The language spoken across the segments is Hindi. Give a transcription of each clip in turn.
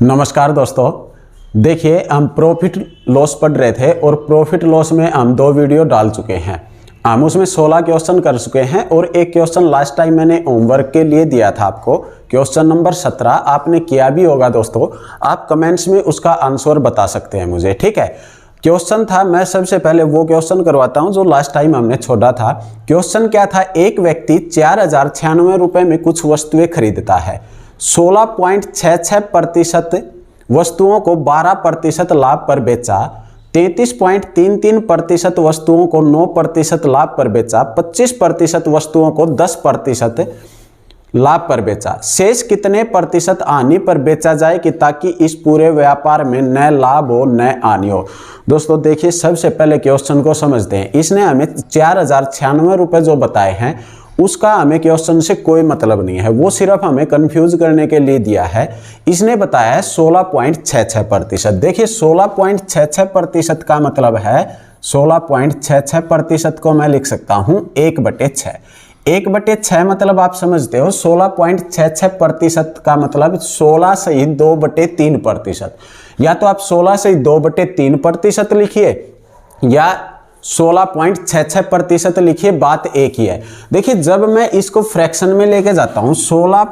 नमस्कार दोस्तों, देखिए हम प्रॉफिट लॉस पढ़ रहे थे और प्रॉफिट लॉस में हम 2 वीडियो डाल चुके हैं। हम उसमें 16 क्वेश्चन कर चुके हैं और एक क्वेश्चन लास्ट टाइम मैंने होमवर्क के लिए दिया था आपको, क्वेश्चन नंबर 17 आपने किया भी होगा दोस्तों। आप कमेंट्स में उसका आंसर बता सकते हैं मुझे, ठीक है। क्वेश्चन था, मैं सबसे पहले वो क्वेश्चन करवाता हूं जो लास्ट टाइम हमने छोड़ा था। क्वेश्चन क्या था, एक व्यक्ति 4096 रुपए में कुछ वस्तुएं खरीदता है। 16.66% वस्तुओं को 12% लाभ पर बेचा, 33.33% वस्तुओं को 9% लाभ पर बेचा, 25% वस्तुओं को 10% लाभ पर बेचा। शेष कितने प्रतिशत हानि पर बेचा जाए कि ताकि इस पूरे व्यापार में न लाभ हो न हानि हो। दोस्तों देखिए, सबसे पहले क्वेश्चन को समझते हैं। इसने हमें 4096 रुपए जो बताए हैं उसका हमें क्वेश्चन से कोई मतलब नहीं है, वो सिर्फ हमें कंफ्यूज करने के लिए दिया है। इसने बताया है 16.66%। देखिए 16.66% का मतलब है 16.66% को मैं लिख सकता हूं 1/6। 1/6 मतलब आप समझते हो, 16.66% का मतलब 16 से 2/3%। या तो आप 16 से 2/3% लिखिए या 16.66% लिखिए, बात एक ही है। देखिए जब मैं इसको फ्रैक्शन में लेके जाता हूं, 16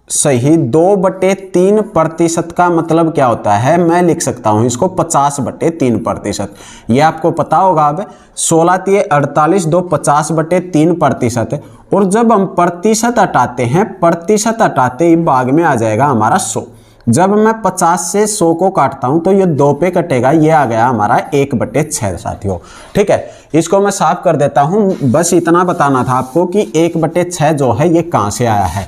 सही 2/3% का मतलब क्या होता है, मैं लिख सकता हूं इसको 50/3%। ये आपको पता होगा। अब 16 × 48 2 50/3%। और जब हम प्रतिशत हटाते हैं, प्रतिशत हटाते ही भाग में आ जाएगा हमारा 100। जब मैं 50 से 100 को काटता हूं तो ये 2 पे कटेगा, ये आ गया हमारा 1/6 साथियों, ठीक है। इसको मैं साफ कर देता हूं, बस इतना बताना था आपको कि 1/6 जो है ये कहां से आया है।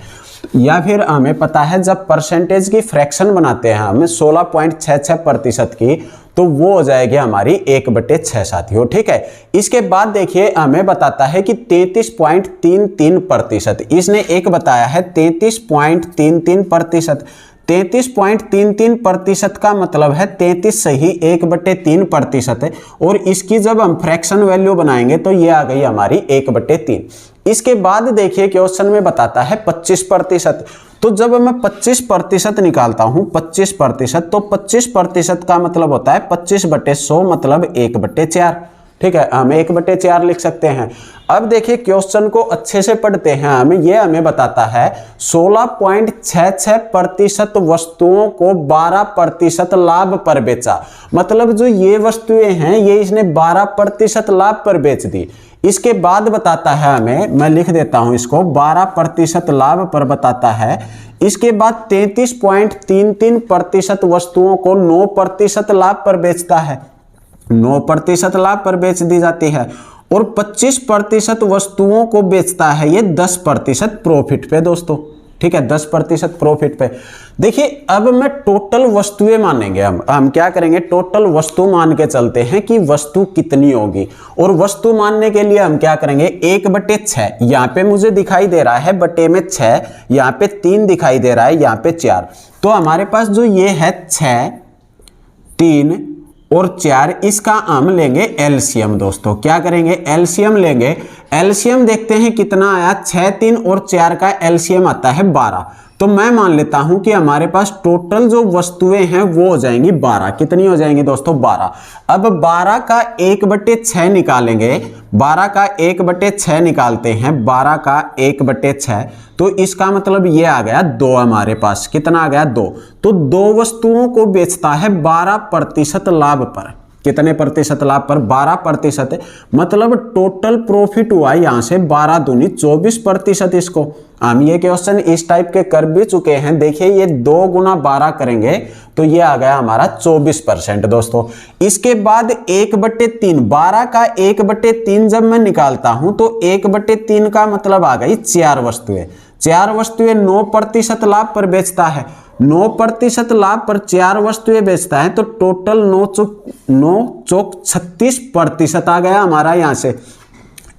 या फिर हमें पता है जब परसेंटेज की फ्रैक्शन बनाते हैं हमें 16.66% की, तो वो हो जाएगी हमारी 1/6 साथियों, ठीक है। इसके बाद देखिए हमें बताता है कि 33.33%। इसने एक बताया है 33.33%। 33.33% का मतलब है 33 सही 1/3%। और इसकी जब हम फ्रैक्शन वैल्यू बनाएंगे तो ये आ गई हमारी 1/3। इसके बाद देखिए क्वेश्चन में बताता है 25%। तो जब मैं 25% निकालता हूं, 25%, तो 25% का मतलब होता है 25/100 मतलब 1/4, ठीक है। हम 1/4 लिख सकते हैं। अब देखिए क्वेश्चन को अच्छे से पढ़ते हैं। हमें बताता है 16.66% वस्तुओं को 12% लाभ पर बेचा। मतलब जो ये वस्तुएं हैं ये इसने 12% लाभ पर बेच दी। इसके बाद बताता है हमें, मैं लिख देता हूं इसको, 12% लाभ पर बताता है। इसके बाद 33.33% वस्तुओं को 9% लाभ पर बेचता है, 9% लाभ पर बेच दी जाती है। और 25% वस्तुओं को बेचता है ये 10% प्रॉफिट पे दोस्तों, ठीक है, 10% प्रॉफिट पे। देखिए अब मैं टोटल वस्तुएं मानेंगे, हम क्या करेंगे, टोटल वस्तु मान के चलते हैं कि वस्तु कितनी होगी। और वस्तु मानने के लिए हम क्या करेंगे, 1/6 यहाँ पे मुझे दिखाई दे रहा है, बटे में 6, यहाँ पे 3 दिखाई दे रहा है, यहाँ पे 4। तो हमारे पास जो ये है 6, 3 और 4, इसका हम लेंगे एलसीएम दोस्तों। क्या करेंगे, एलसीएम लेंगे। एलसीएम देखते हैं कितना आया, 6, 3 और 4 का एलसीएम आता है 12। तो मैं मान लेता हूं कि हमारे पास टोटल जो वस्तुएं हैं वो हो जाएंगी 12। कितनी हो जाएंगी दोस्तों, 12। अब 12 का 1/6 निकालेंगे, 12 का 1/6 निकालते हैं, 12 का 1/6, तो इसका मतलब ये आ गया 2। हमारे पास कितना आ गया, 2। तो 2 वस्तुओं को बेचता है 12% लाभ पर। कितने प्रतिशत लाभ पर, 12%। मतलब टोटल प्रॉफिट हुआ यहां से 12 दूनी 24%। इसको हम ये क्वेश्चन इस टाइप के कर भी चुके हैं। देखिए ये 2 × 12 करेंगे तो ये आ गया हमारा 24% दोस्तों। इसके बाद 1/3, 12 का 1/3 जब मैं निकालता हूं तो 1/3 का मतलब आ गई 4 वस्तुएं। 4 वस्तुएं 9% लाभ पर बेचता है। 9% लाभ पर 4 वस्तुएं बेचता है, तो टोटल 9 चौक 36% आ गया हमारा यहां से।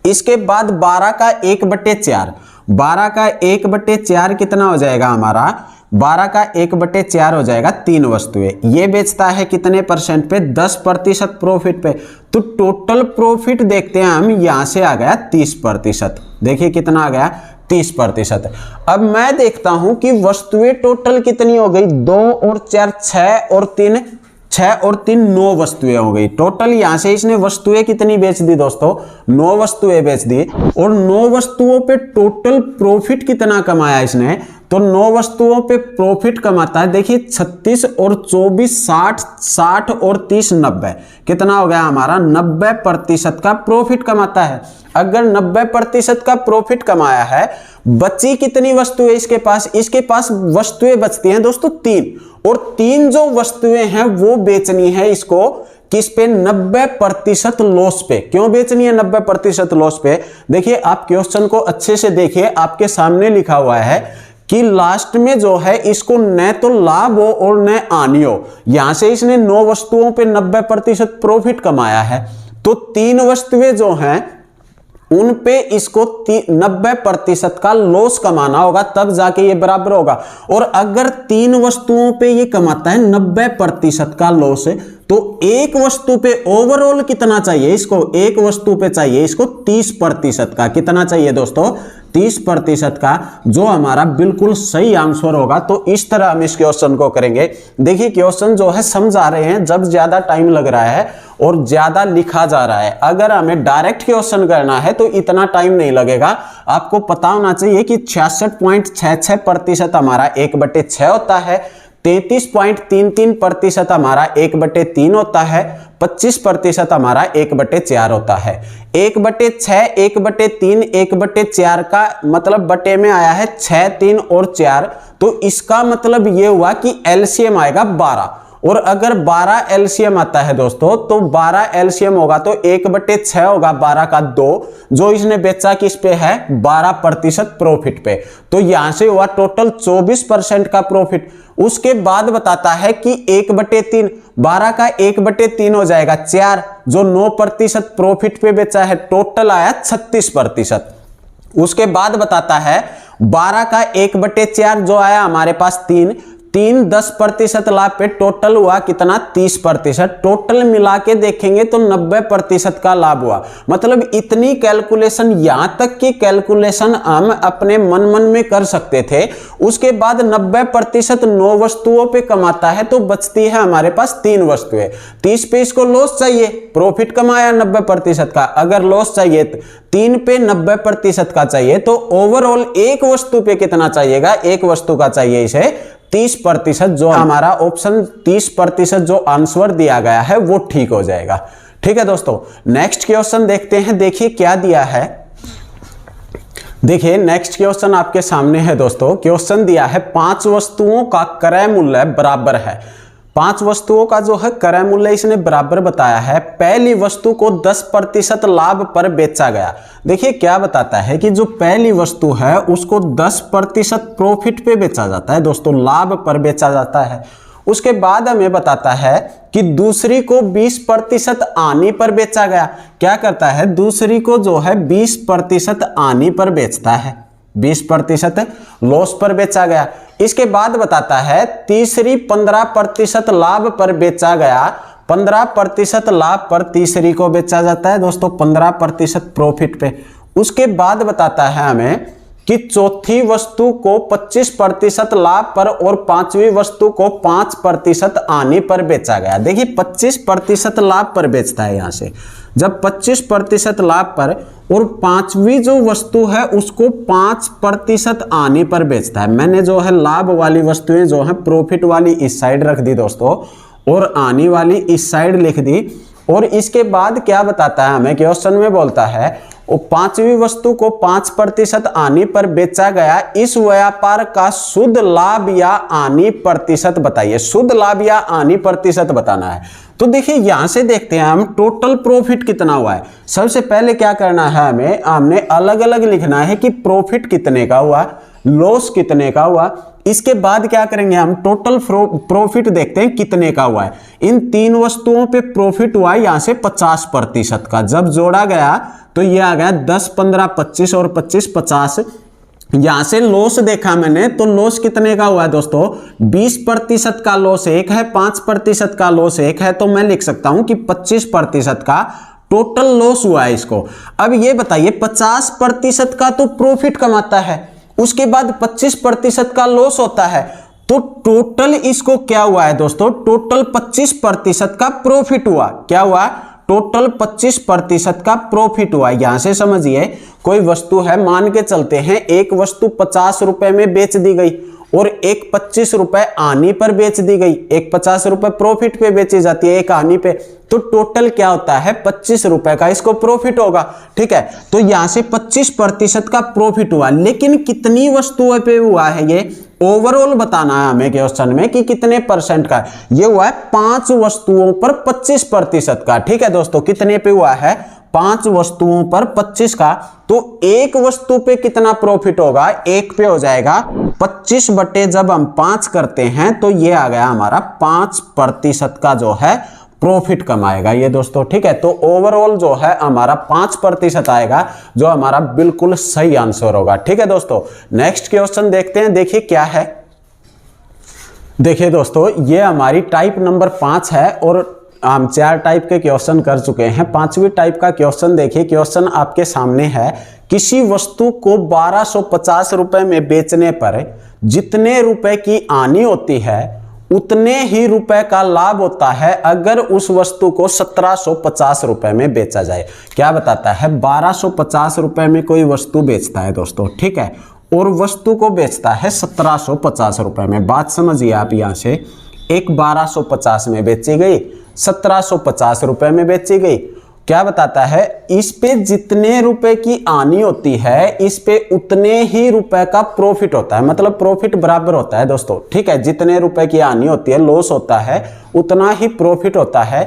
इसके बाद 12 का 1/4, 12 का 1/4 कितना हो जाएगा हमारा, 12 का 1/4 हो जाएगा 3 वस्तुएं। ये बेचता है कितने परसेंट पे, 10% प्रॉफिट पे। तो टोटल प्रॉफिट देखते हैं हम, यहां से आ गया 30%। देखिए कितना आ गया, 30%। अब मैं देखता हूं कि वस्तुएं टोटल कितनी हो गई, 2 और 4 6 और 3 9 वस्तुएं हो गई टोटल। यहां से इसने वस्तुएं कितनी बेच दी दोस्तों, 9 वस्तुएं बेच दी। और 9 वस्तुओं पे टोटल प्रॉफिट कितना कमाया इसने, तो 9 वस्तुओं पे प्रॉफिट कमाता है, देखिए 36 और 24 60, 60 और 30 90, कितना हो गया हमारा 90% का प्रॉफिट कमाता है। अगर 90% का प्रॉफिट कमाया है, बची कितनी वस्तुएं इसके पास वस्तुएं बचती हैं दोस्तों 3, और 3 जो वस्तुएं हैं वो बेचनी है इसको किस पे, 90% लॉस पे। क्यों बेचनी है 90% लॉस पे, देखिए आप क्वेश्चन को अच्छे से देखिए, आपके सामने लिखा हुआ है कि लास्ट में जो है इसको न तो लाभ हो और न हानि हो। यहां से इसने 9 वस्तुओं पे 90% प्रॉफिट कमाया है, तो 3 वस्तुएं जो हैं उन पे इसको 90% का लॉस कमाना होगा, तब जाके ये बराबर होगा। और अगर 3 वस्तुओं पे ये कमाता है 90% का लॉस, तो एक वस्तु पे ओवरऑल कितना चाहिए इसको, एक वस्तु पे चाहिए इसको 30% का। कितना चाहिए दोस्तों, 30% का, जो हमारा बिल्कुल सही आंसर होगा। तो इस तरह हम इस क्वेश्चन को करेंगे। देखिए क्वेश्चन जो है समझा रहे हैं जब ज्यादा टाइम लग रहा है और ज्यादा लिखा जा रहा है। अगर हमें डायरेक्ट क्वेश्चन करना है तो इतना टाइम नहीं लगेगा। आपको पता होना चाहिए कि 66.66% हमारा 1/6 होता है, 33.33% हमारा 1/3 होता है, 25% हमारा 1/4 होता है। 1/6, 1/3, 1/4 का मतलब बटे में आया है 6, 3 और 4, तो इसका मतलब ये हुआ कि एलसीएम आएगा 12। और अगर 12 एलसीएम आता है दोस्तों, तो 12 एलसीएम होगा तो 1/6 होगा 12 का 2, जो इसने बेचा किस पे है, 12% प्रॉफिट पे। तो यहां से हुआ टोटल 24% का प्रॉफिट। उसके बाद बताता है कि 1/3, 12 का 1/3 हो जाएगा 4, जो 9% प्रॉफिट पे बेचा है, टोटल आया 36%। उसके बाद बताता है 12 का 1/4 जो आया हमारे पास 3 10% लाभ पे, टोटल हुआ कितना 30%। टोटल मिला के देखेंगे तो 90% का लाभ हुआ। मतलब इतनी कैलकुलेशन, यहां तक की कैलकुलेशन हम अपने मन में कर सकते थे। उसके बाद 90% 9 वस्तुओं पे कमाता है, तो बचती है हमारे पास 3 वस्तुएं। 30 पे इसको लॉस चाहिए, प्रॉफिट कमाया 90% का, अगर लॉस चाहिए 3 पे 90% का चाहिए, तो ओवरऑल एक वस्तु पे कितना चाहिएगा, एक वस्तु का चाहिए इसे 30%। जो हमारा ऑप्शन 30% जो आंसर दिया गया है वो ठीक हो जाएगा। ठीक है दोस्तों, नेक्स्ट क्वेश्चन देखते हैं। देखिए क्या दिया है, देखिए नेक्स्ट क्वेश्चन आपके सामने है दोस्तों। क्वेश्चन दिया है 5 वस्तुओं का क्रय मूल्य बराबर है। 5 वस्तुओं का जो है क्रय मूल्य इसने बराबर बताया है। पहली वस्तु को 10% लाभ पर बेचा गया। देखिए क्या बताता है कि जो पहली वस्तु है उसको 10% प्रॉफिट पे बेचा जाता है दोस्तों, लाभ पर बेचा जाता है। उसके बाद हमें बताता है कि दूसरी को 20% हानि पर बेचा गया। क्या करता है, दूसरी को जो है 20% हानि पर बेचता है, 20% लॉस पर बेचा गया। इसके बाद बताता है तीसरी 15% लाभ पर बेचा गया। 15% लाभ पर तीसरी को बेचा जाता है दोस्तों, 15% प्रॉफिट पे। उसके बाद बताता है हमें कि चौथी वस्तु को 25% लाभ पर और पांचवी वस्तु को 5% हानि पर बेचा गया। देखिए 25% लाभ पर बेचता है यहां से, जब 25% लाभ पर और पांचवी जो वस्तु है उसको 5% हानि पर बेचता है। मैंने जो है लाभ वाली वस्तुएं जो है प्रॉफिट वाली इस साइड रख दी दोस्तों, और हानि वाली इस साइड लिख दी। और इसके बाद क्या बताता है हमें, क्वेश्चन में बोलता है और पांचवी वस्तु को 5% हानि पर बेचा गया। इस व्यापार का शुद्ध लाभ या हानि प्रतिशत बताइए। शुद्ध लाभ या हानि प्रतिशत बताना है। तो देखिए यहां से देखते हैं हम टोटल प्रॉफिट कितना हुआ है। सबसे पहले क्या करना है हमें, हमने अलग अलग लिखना है कि प्रॉफिट कितने का हुआ, लॉस कितने का हुआ। इसके बाद क्या करेंगे हम, टोटल प्रॉफिट देखते हैं कितने का हुआ है। इन 3 वस्तुओं पे प्रॉफिट हुआ है यहां से 50% का। जब जोड़ा गया तो ये आ गया 10, 15, 25 और 25, 50। यहां से लॉस देखा मैंने तो लॉस कितने का हुआ है दोस्तों, 20% का लॉस एक है, 5% का लॉस एक है। तो मैं लिख सकता हूं कि 25% का टोटल लॉस हुआ है इसको। अब ये बताइए 50% का तो प्रॉफिट कमाता है, उसके बाद 25% का लॉस होता है, तो टोटल इसको क्या हुआ है दोस्तों, टोटल 25% का प्रॉफिट हुआ। क्या हुआ, टोटल 25% का प्रॉफिट हुआ। यहां से समझिए कोई वस्तु है, मान के चलते हैं एक वस्तु 50 रुपए में बेच दी गई और एक 25 रुपए आनी पर बेच दी गई, एक 50 रुपए प्रॉफिट पे बेची जाती है, एक आनी पे, तो टोटल क्या होता है 25 रुपए का इसको प्रॉफिट होगा। ठीक है, तो यहां से 25% का प्रॉफिट हुआ, लेकिन कितनी वस्तुओं पे हुआ है ये ओवरऑल बताना है हमें क्वेश्चन में कि कितने परसेंट का। ये हुआ है 5 वस्तुओं पर 25% का। ठीक है दोस्तों, कितने पे हुआ है 5 वस्तुओं पर 25 का, तो एक वस्तु पे कितना प्रॉफिट होगा, एक पे हो जाएगा 25 बटे जब हम 5 करते हैं तो ये आ गया हमारा 5% का जो है प्रॉफिट कमाएगा ये दोस्तों। ठीक है, तो ओवरऑल जो है हमारा 5% आएगा, जो हमारा बिल्कुल सही आंसर होगा। ठीक है दोस्तों, नेक्स्ट क्वेश्चन देखते हैं। देखिए क्या है, देखिए दोस्तों ये हमारी टाइप नंबर 5 है और हम 4 टाइप के क्वेश्चन कर चुके हैं। 5वीं टाइप का क्वेश्चन देखिए, क्वेश्चन आपके सामने है, किसी वस्तु को 1250 रुपए में बेचने पर जितने रुपए की आनी होती है उतने ही रुपए का लाभ होता है अगर उस वस्तु को 1750 रुपए में बेचा जाए। क्या बताता है, 1250 रुपए में कोई वस्तु बेचता है दोस्तों, ठीक है, और वस्तु को बेचता है 1750 रुपए में। बात समझिए आप, यहां से एक 1250 में बेची गई, 1750 रुपए में बेची गई। क्या बताता है, इस पे जितने रुपए की आनी होती है इस पे उतने ही रुपए का प्रॉफिट होता है, मतलब प्रॉफिट बराबर होता है दोस्तों। ठीक है, जितने रुपए की आनी होती है, लॉस होता है, उतना ही प्रॉफिट होता है।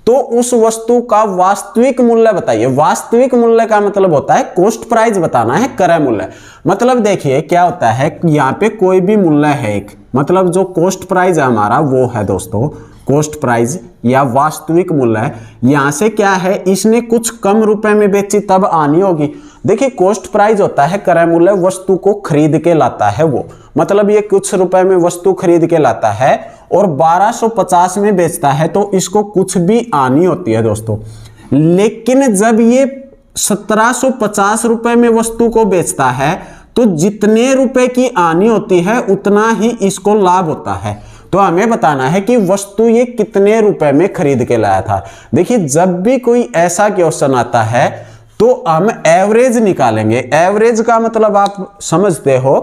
तो उस वस्तु का वास्तविक मूल्य बताइए। वास्तविक मूल्य का मतलब होता है कॉस्ट प्राइस बताना है, क्रय मूल्य। मतलब देखिए क्या होता है, यहाँ पे कोई भी मूल्य है एक, मतलब जो कॉस्ट प्राइस है हमारा वो है दोस्तों कॉस्ट प्राइस या वास्तविक मूल्य। यहां से क्या है, इसने कुछ कम रुपए में बेची तब आनी होगी। देखिए कॉस्ट प्राइस होता है क्रय मूल्य, वस्तु को खरीद के लाता है वो, मतलब ये कुछ रुपए में वस्तु खरीद के लाता है और 1250 में बेचता है तो इसको कुछ भी आनी होती है दोस्तों। लेकिन जब ये 1750 रुपए में वस्तु को बेचता है तो जितने रुपए की आनी होती है उतना ही इसको लाभ होता है। तो हमें बताना है कि वस्तु ये कितने रुपए में खरीद के लाया था। देखिए जब भी कोई ऐसा क्वेश्चन आता है तो हम एवरेज निकालेंगे। एवरेज का मतलब आप समझते हो,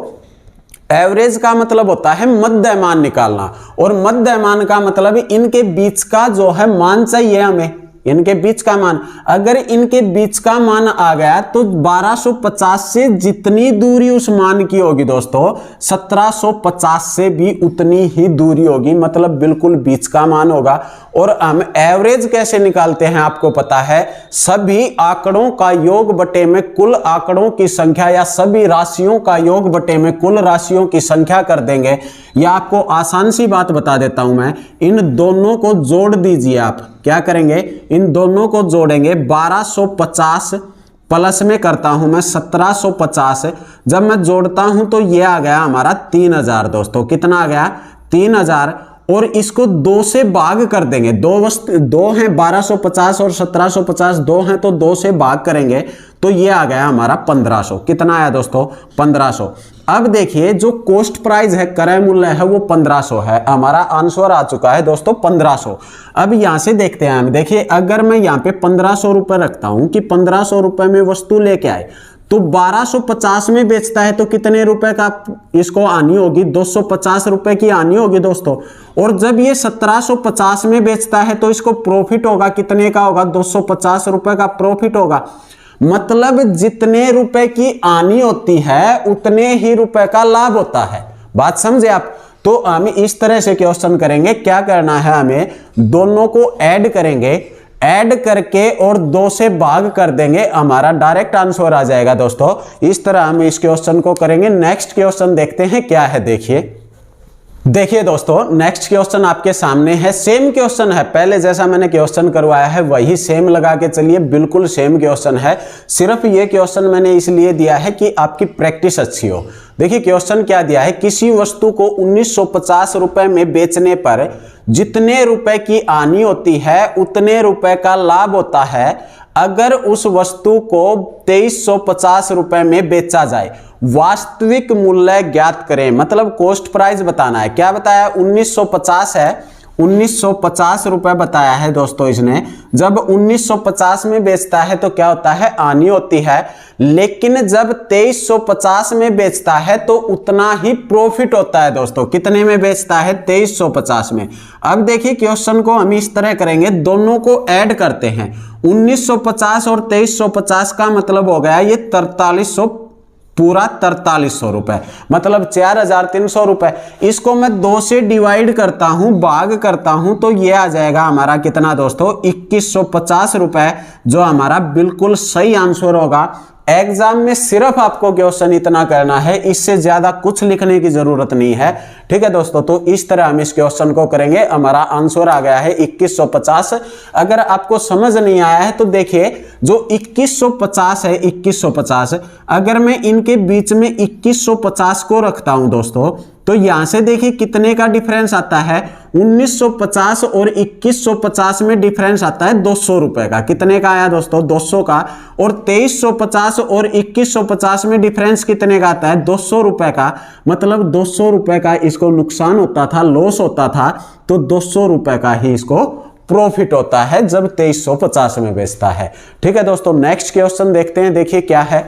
एवरेज का मतलब होता है मध्यमान निकालना, और मध्यमान का मतलब इनके बीच का जो है मान चाहिए हमें, इनके बीच का मान। अगर इनके बीच का मान आ गया तो 1250 से जितनी दूरी उस मान की होगी दोस्तों 1750 से भी उतनी ही दूरी होगी, मतलब बिल्कुल बीच का मान होगा। और हम एवरेज कैसे निकालते हैं आपको पता है, सभी आंकड़ों का योग बटे में कुल आंकड़ों की संख्या या सभी राशियों का योग बटे में कुल राशियों की संख्या कर देंगे। या आपको आसान सी बात बता देता हूं मैं, इन दोनों को जोड़ दीजिए। आप क्या करेंगे, इन दोनों को जोड़ेंगे। 1250 प्लस में करता हूं मैं 1750, जब मैं जोड़ता हूं तो ये आ गया हमारा 3000 दोस्तों। कितना आ गया 3000, और इसको 2 से भाग कर देंगे। दो हैं 1250 और 1750, 2 हैं तो 2 से भाग करेंगे तो ये आ गया हमारा 1500। कितना आया दोस्तों 1500। अब देखिए जो कॉस्ट प्राइस है, क्रय मूल्य है, वो 1500 है। हमारा आंसर आ चुका है दोस्तों 1500। अब यहां से देखते हैं हम, देखिए अगर मैं यहां पे 1500 रुपए रखता हूं कि 1500 रुपए में वस्तु लेके आए तो 1250 में बेचता है तो कितने रुपए का इसको आनी होगी, 250 रुपए की आनी होगी दोस्तों। और जब ये 1750 में बेचता है तो इसको प्रॉफिट होगा, कितने का होगा, 250 रुपए का प्रॉफिट होगा। मतलब जितने रुपए की आनी होती है उतने ही रुपए का लाभ होता है। बात समझे आप। तो हम इस तरह से क्वेश्चन करेंगे। क्या करना है, हमें दोनों को ऐड करेंगे, ऐड करके और 2 से भाग कर देंगे, हमारा डायरेक्ट आंसर आ जाएगा दोस्तों। इस तरह हम इस क्वेश्चन को करेंगे। नेक्स्ट क्वेश्चन देखते हैं क्या है। देखिए दोस्तों नेक्स्ट क्वेश्चन आपके सामने है, सेम क्वेश्चन है, पहले जैसा मैंने क्वेश्चन करवाया है वही सेम लगा के चलिए, बिल्कुल सेम क्वेश्चन है। सिर्फ ये क्वेश्चन मैंने इसलिए दिया है कि आपकी प्रैक्टिस अच्छी हो। देखिए क्वेश्चन क्या दिया है, किसी वस्तु को 1950 रुपए में बेचने पर जितने रुपए की आनी होती है उतने रुपए का लाभ होता है अगर उस वस्तु को 2350 रुपए में बेचा जाए। वास्तविक मूल्य ज्ञात करें, मतलब कॉस्ट प्राइस बताना है। क्या बताया, 1950 है, 1950 रुपए बताया है दोस्तों इसने। जब 1950 में बेचता है तो क्या होता है, आनी होती है, लेकिन जब 2350 में बेचता है तो उतना ही प्रॉफिट होता है दोस्तों। कितने में बेचता है, 2350 में। अब देखिए क्वेश्चन को हम इस तरह करेंगे, दोनों को ऐड करते हैं। 1950 और 2350 का मतलब हो गया ये 4300, पूरा 4300 रुपए, मतलब 4300 रुपए। इसको मैं 2 से डिवाइड करता हूं, भाग करता हूं, तो ये आ जाएगा हमारा कितना दोस्तों, 2150 रुपए, जो हमारा बिल्कुल सही आंसर होगा। एग्जाम में सिर्फ आपको क्वेश्चन इतना करना है, इससे ज्यादा कुछ लिखने की जरूरत नहीं है। ठीक है दोस्तों, तो इस तरह हम इस क्वेश्चन को करेंगे। हमारा आंसर आ गया है 2150। अगर आपको समझ नहीं आया है तो देखिए, जो 2150 है, 2150, अगर मैं इनके बीच में 2150 को रखता हूं दोस्तों, तो यहां से देखिए कितने का डिफरेंस आता है, 1950 और 2150 में डिफरेंस आता है 200 रुपए का। कितने का आया दोस्तों, 200 का। और 2350 और 2150 में डिफरेंस कितने का आता है, 200 रुपए का। मतलब 200 रुपए का इसको नुकसान होता था, लॉस होता था, तो 200 रुपए का ही इसको प्रॉफिट होता है जब 2350 में बेचता है। ठीक है दोस्तों, नेक्स्ट क्वेश्चन देखते हैं। देखिए क्या है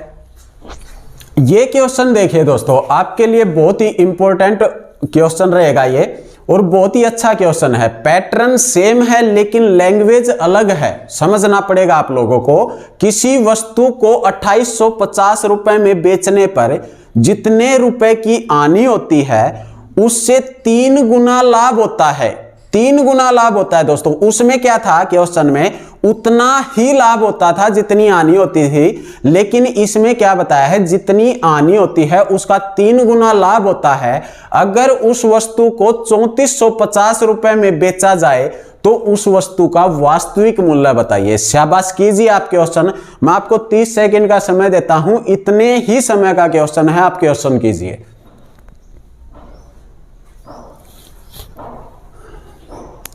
ये क्वेश्चन, देखिए दोस्तों आपके लिए बहुत ही इंपॉर्टेंट क्वेश्चन रहेगा ये, और बहुत ही अच्छा क्वेश्चन है। पैटर्न सेम है लेकिन लैंग्वेज अलग है, समझना पड़ेगा आप लोगों को। किसी वस्तु को 2850 रुपए में बेचने पर जितने रुपए की आनी होती है उससे 3 गुना लाभ होता है। 3 गुना लाभ होता है दोस्तों। उसमें क्या था क्वेश्चन में, उतना ही लाभ होता था जितनी आनी होती थी, लेकिन इसमें क्या बताया है, जितनी आनी होती है उसका 3 गुना लाभ होता है अगर उस वस्तु को 3450 रुपए में बेचा जाए तो उस वस्तु का वास्तविक मूल्य बताइए। शाबाश कीजिए आप क्वेश्चन। मैं आपको 30 सेकंड का समय देता हूं, इतने ही समय का क्वेश्चन है, आप क्वेश्चन कीजिए।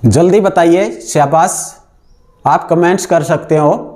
जल्दी बताइए, शाबाश, आप कमेंट्स कर सकते हो।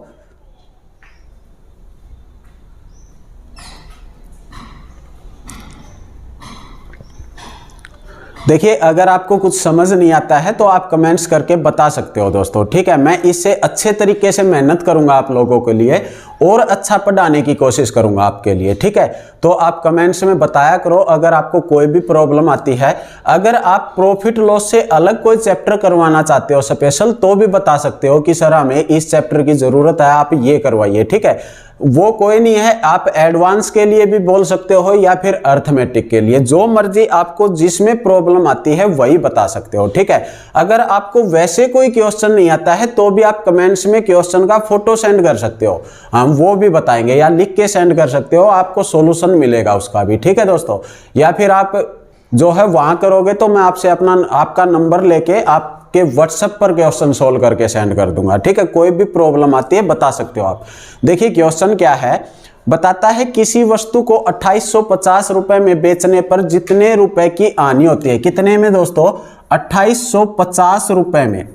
देखिए अगर आपको कुछ समझ नहीं आता है तो आप कमेंट्स करके बता सकते हो दोस्तों। ठीक है, मैं इससे अच्छे तरीके से मेहनत करूंगा आप लोगों के लिए और अच्छा पढ़ाने की कोशिश करूंगा आपके लिए। ठीक है, तो आप कमेंट्स में बताया करो अगर आपको कोई भी प्रॉब्लम आती है। अगर आप प्रॉफिट लॉस से अलग कोई चैप्टर करवाना चाहते हो स्पेशल, तो भी बता सकते हो कि सर हमें इस चैप्टर की जरूरत है, आप ये करवाइए। ठीक है, वो कोई नहीं है, आप एडवांस के लिए भी बोल सकते हो या फिर अर्थमेटिक के लिए, जो मर्जी आपको जिसमें प्रॉब्लम आती है वही बता सकते हो। ठीक है, अगर आपको वैसे कोई क्वेश्चन नहीं आता है तो भी आप कमेंट्स में क्वेश्चन का फोटो सेंड कर सकते हो, हम वो भी बताएंगे, या लिख के सेंड कर सकते हो, आपको सॉल्यूशन मिलेगा उसका भी। ठीक है दोस्तों, या फिर आप जो है वहां करोगे तो मैं आपसे आपका नंबर लेके आपके व्हाट्सएप पर क्वेश्चन सोल्व करके सेंड कर दूंगा। ठीक है, कोई भी प्रॉब्लम आती है बता सकते हो आप। देखिए क्वेश्चन क्या है, बताता है किसी वस्तु को 2850 रुपए में बेचने पर जितने रुपए की आनी होती है। कितने में दोस्तों, 2850 रुपए में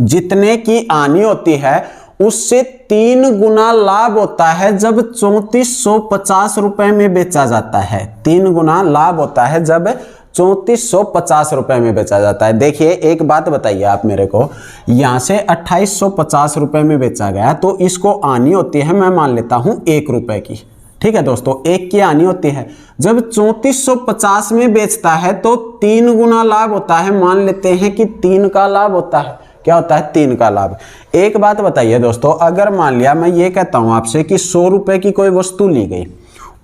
जितने की आनी होती है उससे 3 गुना लाभ होता है जब 3450 रुपए में बेचा जाता है। 3 गुना लाभ होता है जब 3450 रुपए में बेचा जाता है। देखिए एक बात बताइए आप मेरे को, यहां से 2850 रुपए में बेचा गया तो इसको आनी होती है, मैं मान लेता हूं 1 रुपए की। ठीक है दोस्तों, 1 की आनी होती है। जब 3450 में बेचता है तो 3 गुना लाभ होता है, मान लेते हैं कि 3 का लाभ होता है। क्या होता है, 3 का लाभ। एक बात बताइए दोस्तों, अगर मान लिया मैं ये कहता हूं आपसे कि 100 रुपए की कोई वस्तु ली गई,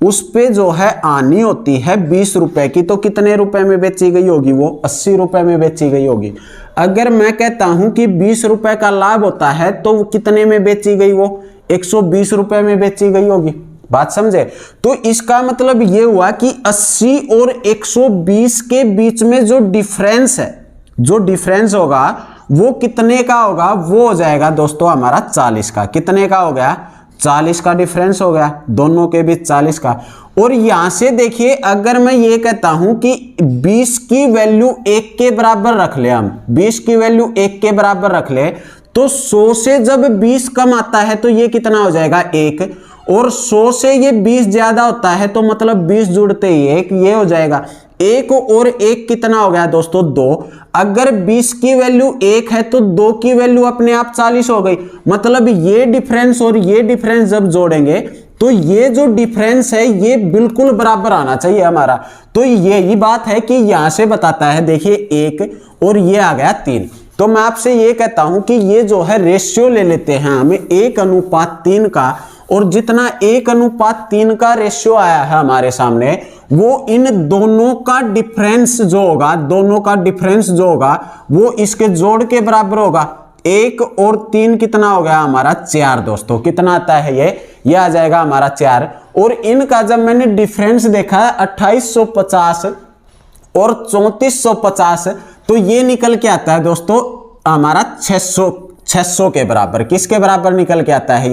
उस पे जो है आनी होती है 20 रुपए की, तो कितने रुपए में बेची गई होगी, वो 80 रुपए में बेची गई होगी। अगर मैं कहता हूं कि 20 रुपए का लाभ होता है तो वो कितने में बेची गई, वो 120 रुपए में बेची गई होगी। बात समझे, तो इसका मतलब ये हुआ कि 80 और 120 के बीच में जो डिफरेंस है, जो डिफरेंस होगा वो कितने का होगा, वो हो जाएगा दोस्तों हमारा 40 का। कितने का हो गया, 40 का डिफरेंस हो गया, दोनों के बीच 40 का। और यहां से देखिए अगर मैं ये कहता हूं कि 20 की वैल्यू 1 के बराबर रख ले, हम 20 की वैल्यू 1 के बराबर रख ले, तो 100 से जब 20 कम आता है तो ये कितना हो जाएगा 1, और 100 से ये 20 ज्यादा होता है तो मतलब 20 जुड़ते ही 1, ये हो जाएगा 1 और 1 कितना हो गया दोस्तों 2। अगर 20 की वैल्यू 1 है तो 2 की वैल्यू अपने आप 40 हो गई। मतलब ये डिफरेंस और ये डिफरेंस जब जोड़ेंगे तो ये जो डिफरेंस है ये बिल्कुल बराबर आना चाहिए हमारा। तो यही बात है कि यहां से बताता है, देखिए 1 और ये आ गया 3। तो मैं आपसे ये कहता हूं कि ये जो है रेशियो ले लेते हैं हम 1:3 का, और जितना 1:3 का रेशियो आया है हमारे सामने वो इन दोनों का डिफरेंस जो होगा, दोनों का डिफरेंस जो होगा वो इसके जोड़ के बराबर होगा। 1 और 3 कितना हो गया हमारा 4 दोस्तों, कितना आता है ये आ जाएगा हमारा 4। और इनका जब मैंने डिफरेंस देखा 2850 और 3450 तो ये निकल के आता है दोस्तों हमारा 600 के बराबर। किसके बराबर निकल के आता है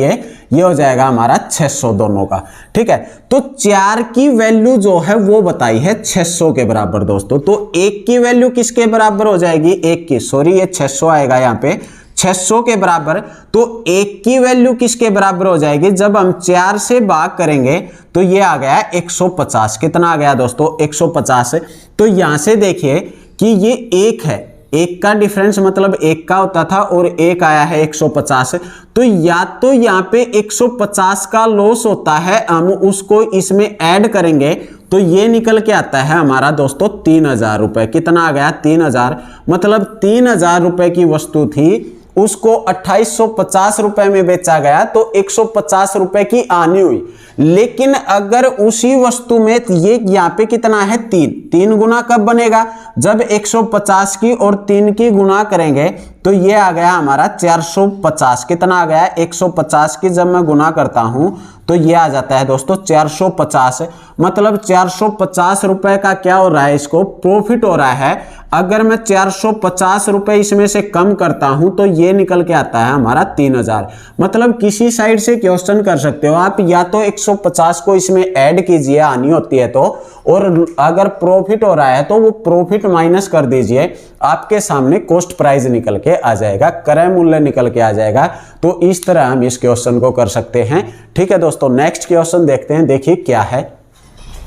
ये हो जाएगा हमारा 600 दोनों का। ठीक है, तो 4 की वैल्यू जो है वो बताई है 600 के बराबर दोस्तों। तो 1 की वैल्यू किसके बराबर हो जाएगी, 1 की, सॉरी ये 600 आएगा यहाँ पे 600 के बराबर। तो 1 की वैल्यू किसके बराबर हो जाएगी, जब हम 4 से भाग करेंगे तो ये आ गया 150। कितना आ गया दोस्तों 150। तो यहां से देखिए कि ये 1 है, 1 का डिफरेंस मतलब 1 का होता था और 1 आया है 150। तो या तो यहाँ पे 150 का लॉस होता है, हम उसको इसमें ऐड करेंगे तो ये निकल के आता है हमारा दोस्तों 3000 रुपए। कितना आ गया 3000। मतलब 3000 रुपए की वस्तु थी उसको 2850 रुपए में बेचा गया तो 150 रुपए की हानि हुई। लेकिन अगर उसी वस्तु में ये यहाँ पे कितना है 3 गुना कब बनेगा, जब 150 की और 3 की गुना करेंगे तो ये आ गया हमारा 450। कितना आ गया 150 की जब मैं गुना करता हूं तो ये आ जाता है दोस्तों 450। मतलब 450 रुपए का क्या हो रहा है, इसको प्रॉफिट हो रहा है। अगर मैं 450 रुपए इसमें से कम करता हूं तो ये निकल के आता है हमारा 3000। मतलब किसी साइड से क्वेश्चन कर सकते हो आप, या तो 150 को इसमें ऐड कीजिए हानि होती है तो, और अगर प्रॉफिट हो रहा है तो वो प्रॉफिट माइनस कर दीजिए, आपके सामने कॉस्ट प्राइस निकल के आ जाएगा, क्रय मूल्य निकल के आ जाएगा। तो इस तरह हम इस क्वेश्चन को कर सकते हैं। ठीक है दोस्तों, नेक्स्ट क्वेश्चन देखते हैं, देखिए क्या है।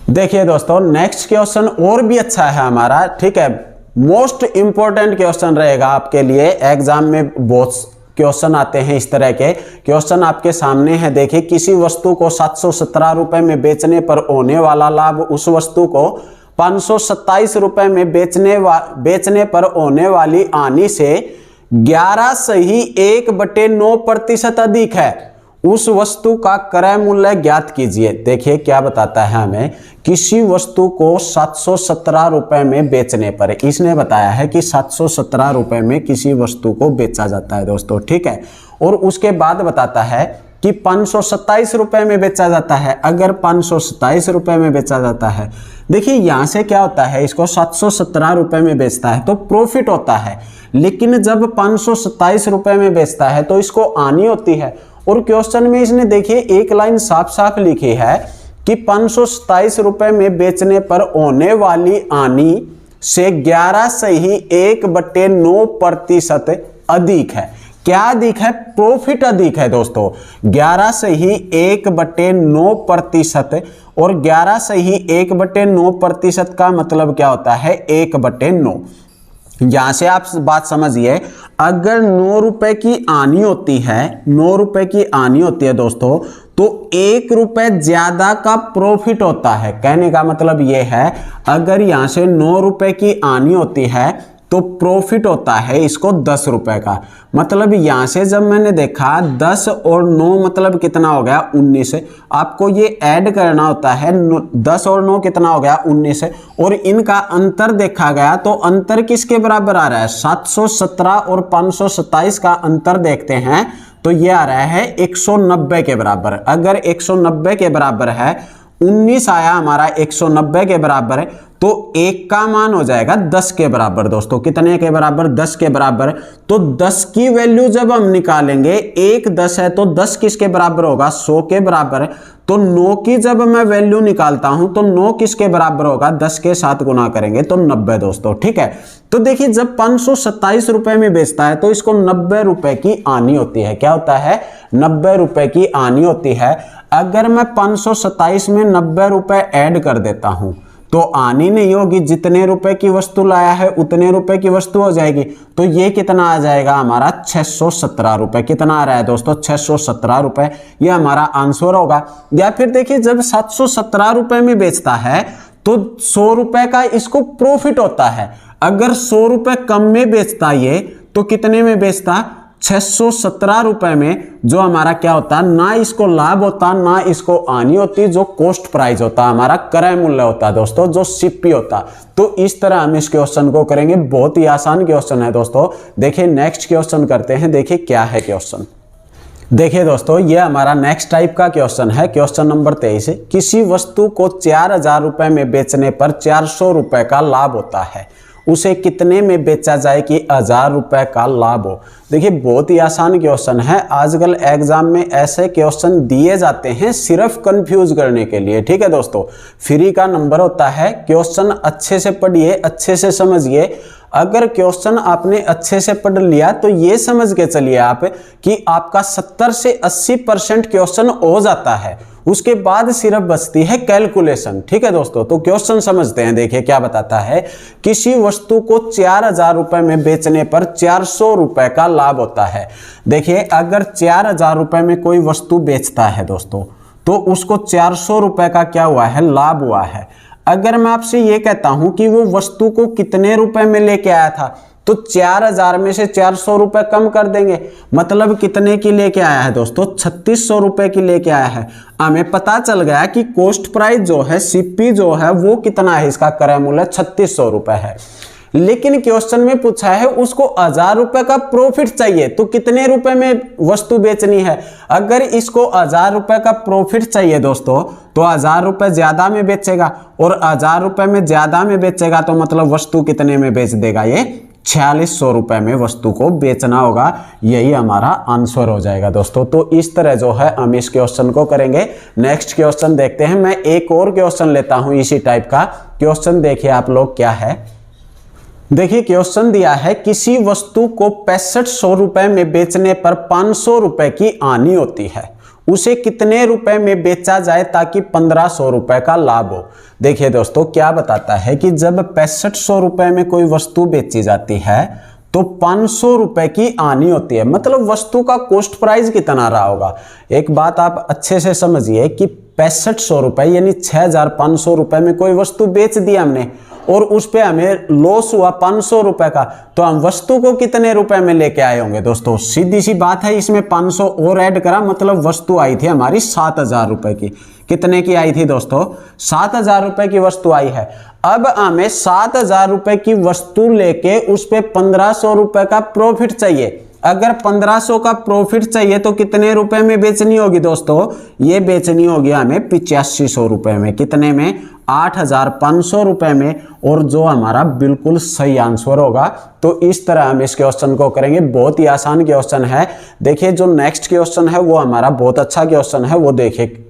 देखिए दोस्तों नेक्स्ट क्वेश्चन और भी अच्छा है हमारा। ठीक है, मोस्ट इंपॉर्टेंट क्वेश्चन रहेगा आपके लिए, एग्जाम में बहुत क्वेश्चन आते हैं इस तरह के। क्वेश्चन आपके सामने है, देखिए किसी वस्तु को 717 रुपए में बेचने पर होने वाला लाभ उस वस्तु को 527 रुपए में बेचने पर होने वाली हानि से 11.1/9% अधिक है। उस वस्तु का क्रय मूल्य ज्ञात कीजिए। देखिए क्या बताता है हमें, किसी वस्तु को 717 रुपए में बेचने पर, इसने बताया है कि 717 रुपए में किसी वस्तु को बेचा जाता है दोस्तों। ठीक है, और उसके बाद बताता है कि 527 रुपए में बेचा जाता है। अगर 527 रुपए में बेचा जाता है, देखिए यहां से क्या होता है, इसको 717 रुपए में बेचता है तो प्रॉफिट होता है, लेकिन जब 527 रुपए में बेचता है तो इसको हानि होती है। और क्वेश्चन में इसने देखिए एक लाइन साफ साफ लिखी है कि 527 रुपए में बेचने पर होने वाली हानि से 11.1/9% अधिक है। क्या अधिक है, प्रॉफिट अधिक है दोस्तों, 11.1/9%। और 11.1/9% का मतलब क्या होता है 1/9। यहां से आप बात समझिए, अगर 9 रुपए की हानि होती है, 9 रुपए की हानि होती है दोस्तों, तो 1 रुपए ज्यादा का प्रॉफिट होता है। कहने का मतलब यह है, अगर यहां से 9 रुपए की हानि होती है तो प्रॉफिट होता है इसको 10 रुपए का। मतलब यहां से जब मैंने देखा 10 और 9 मतलब कितना हो गया 19। आपको ये ऐड करना होता है, 10 और 9 कितना हो गया 19। और इनका अंतर देखा गया तो अंतर किसके बराबर आ रहा है, 717 और 527 का अंतर देखते हैं तो ये आ रहा है 190 के बराबर। अगर 190 के बराबर है, 19 आया हमारा 190 के बराबर है, तो 1 का मान हो जाएगा 10 के बराबर दोस्तों। कितने के बराबर? 10 के बराबर। तो 10 की वैल्यू जब हम निकालेंगे, 1 10 है तो 10 किसके बराबर होगा? 100 के बराबर। तो 9 की जब मैं वैल्यू निकालता हूं तो 9 किसके बराबर होगा? 10 के साथ गुना करेंगे तो 90 दोस्तों। ठीक है, तो देखिए जब 527 रुपए में बेचता है तो इसको 90 रुपए की आनी होती है। क्या होता है? 90 रुपए की आनी होती है। अगर मैं 527 में 90 रुपए ऐड कर देता हूं तो आनी नहीं होगी, जितने रुपए की वस्तु लाया है उतने रुपए की वस्तु हो जाएगी। तो ये कितना आ जाएगा हमारा? 617 रुपए। कितना आ रहा है दोस्तों? 617 रुपए। ये हमारा आंसर होगा। या फिर देखिए जब 717 रुपए में बेचता है तो 100 रुपए का इसको प्रॉफिट होता है। अगर 100 रुपए कम में बेचता ये तो कितने में बेचता? 617 रुपए में। जो हमारा क्या होता, ना इसको लाभ होता ना इसको आनी होती, जो कॉस्ट प्राइस होता हमारा क्रय मूल्य होता दोस्तों, जो सीपी होता। तो इस तरह हम इस क्वेश्चन को करेंगे। बहुत ही आसान क्वेश्चन है दोस्तों। देखिए नेक्स्ट क्वेश्चन करते हैं। देखिए क्या है क्वेश्चन। देखिए दोस्तों ये हमारा नेक्स्ट टाइप का क्वेश्चन है। Question number 23। किसी वस्तु को 4000 रुपए में बेचने पर 400 रुपए का लाभ होता है, उसे कितने में बेचा जाए कि 1000 रुपए का लाभ हो? देखिए बहुत ही आसान क्वेश्चन है। आजकल एग्जाम में ऐसे क्वेश्चन दिए जाते हैं सिर्फ कंफ्यूज करने के लिए। ठीक है दोस्तों, फ्री का नंबर होता है। क्वेश्चन अच्छे से पढ़िए, अच्छे से समझिए। अगर क्वेश्चन आपने अच्छे से पढ़ लिया तो ये समझ के चलिए आप कि आपका 70 से 80% क्वेश्चन हो जाता है। उसके बाद सिर्फ बचती है कैलकुलेशन। ठीक है दोस्तों, तो क्वेश्चन समझते हैं। देखिए क्या बताता है। किसी वस्तु को 4000 रुपए में बेचने पर 400 रुपए का लाभ होता है। देखिए अगर 4000 रुपए में कोई वस्तु बेचता है दोस्तों तो उसको 400 रुपए का क्या हुआ है? लाभ हुआ है। अगर मैं आपसे ये कहता हूं कि वो वस्तु को कितने रुपए में लेके आया था तो 4000 में से 400 रुपए कम कर देंगे। मतलब कितने की लेके आया है दोस्तों? 3600 रुपए की लेके आया है। हमें पता चल गया कि कॉस्ट प्राइस जो है, सीपी जो है, वो कितना है? इसका क्रय मूल्य 3600 रुपए है। लेकिन क्वेश्चन में पूछा है उसको 1000 रुपए का प्रॉफिट चाहिए, तो कितने रुपए में वस्तु बेचनी है? अगर इसको 1000 रुपए का प्रॉफिट चाहिए दोस्तों तो 1000 रुपए ज्यादा में बेचेगा, और 1000 रुपए में ज्यादा में बेचेगा तो मतलब वस्तु कितने में बेच देगा? ये 4600 रुपए में वस्तु को बेचना होगा। यही हमारा आंसर हो जाएगा दोस्तों। तो इस तरह जो है हम इस क्वेश्चन को करेंगे। नेक्स्ट क्वेश्चन देखते हैं। मैं एक और क्वेश्चन लेता हूं इसी टाइप का। क्वेश्चन देखिए आप लोग क्या है। देखिए क्वेश्चन दिया है किसी वस्तु को 6500 रुपए में बेचने पर 500 रुपए की आनी होती है, उसे कितने रुपए में बेचा जाए ताकि 1500 रुपए का लाभ हो? देखिए दोस्तों क्या बताता है कि जब 6500 रुपए में कोई वस्तु बेची जाती है तो 500 रुपए की आनी होती है। मतलब वस्तु का कॉस्ट प्राइस कितना रहा होगा? एक बात आप अच्छे से समझिए कि 6500 रुपए यानी 6500 रुपए में कोई वस्तु बेच दी हमने और उस पे हमें लॉस हुआ 500 रुपए का, तो हम वस्तु को कितने रुपए में लेके आए होंगे दोस्तों? सीधी सी बात है, इसमें 500 और ऐड करा, मतलब वस्तु आई थी हमारी 7000 रुपए की। कितने की आई थी दोस्तों? 7000 रुपए की वस्तु आई है। अब हमें 7000 रुपए की वस्तु लेके उस पे 1500 रुपए का प्रॉफिट चाहिए। अगर 1500 का प्रॉफिट चाहिए तो कितने रुपए में बेचनी होगी दोस्तों? ये बेचनी होगी हमें 8500 रुपए में। कितने में? 8500 रुपए में। और जो हमारा बिल्कुल सही आंसर होगा। तो इस तरह हम इस क्वेश्चन को करेंगे। बहुत ही आसान क्वेश्चन है। देखिए जो नेक्स्ट क्वेश्चन है वो हमारा बहुत अच्छा क्वेश्चन है, वो देखिए।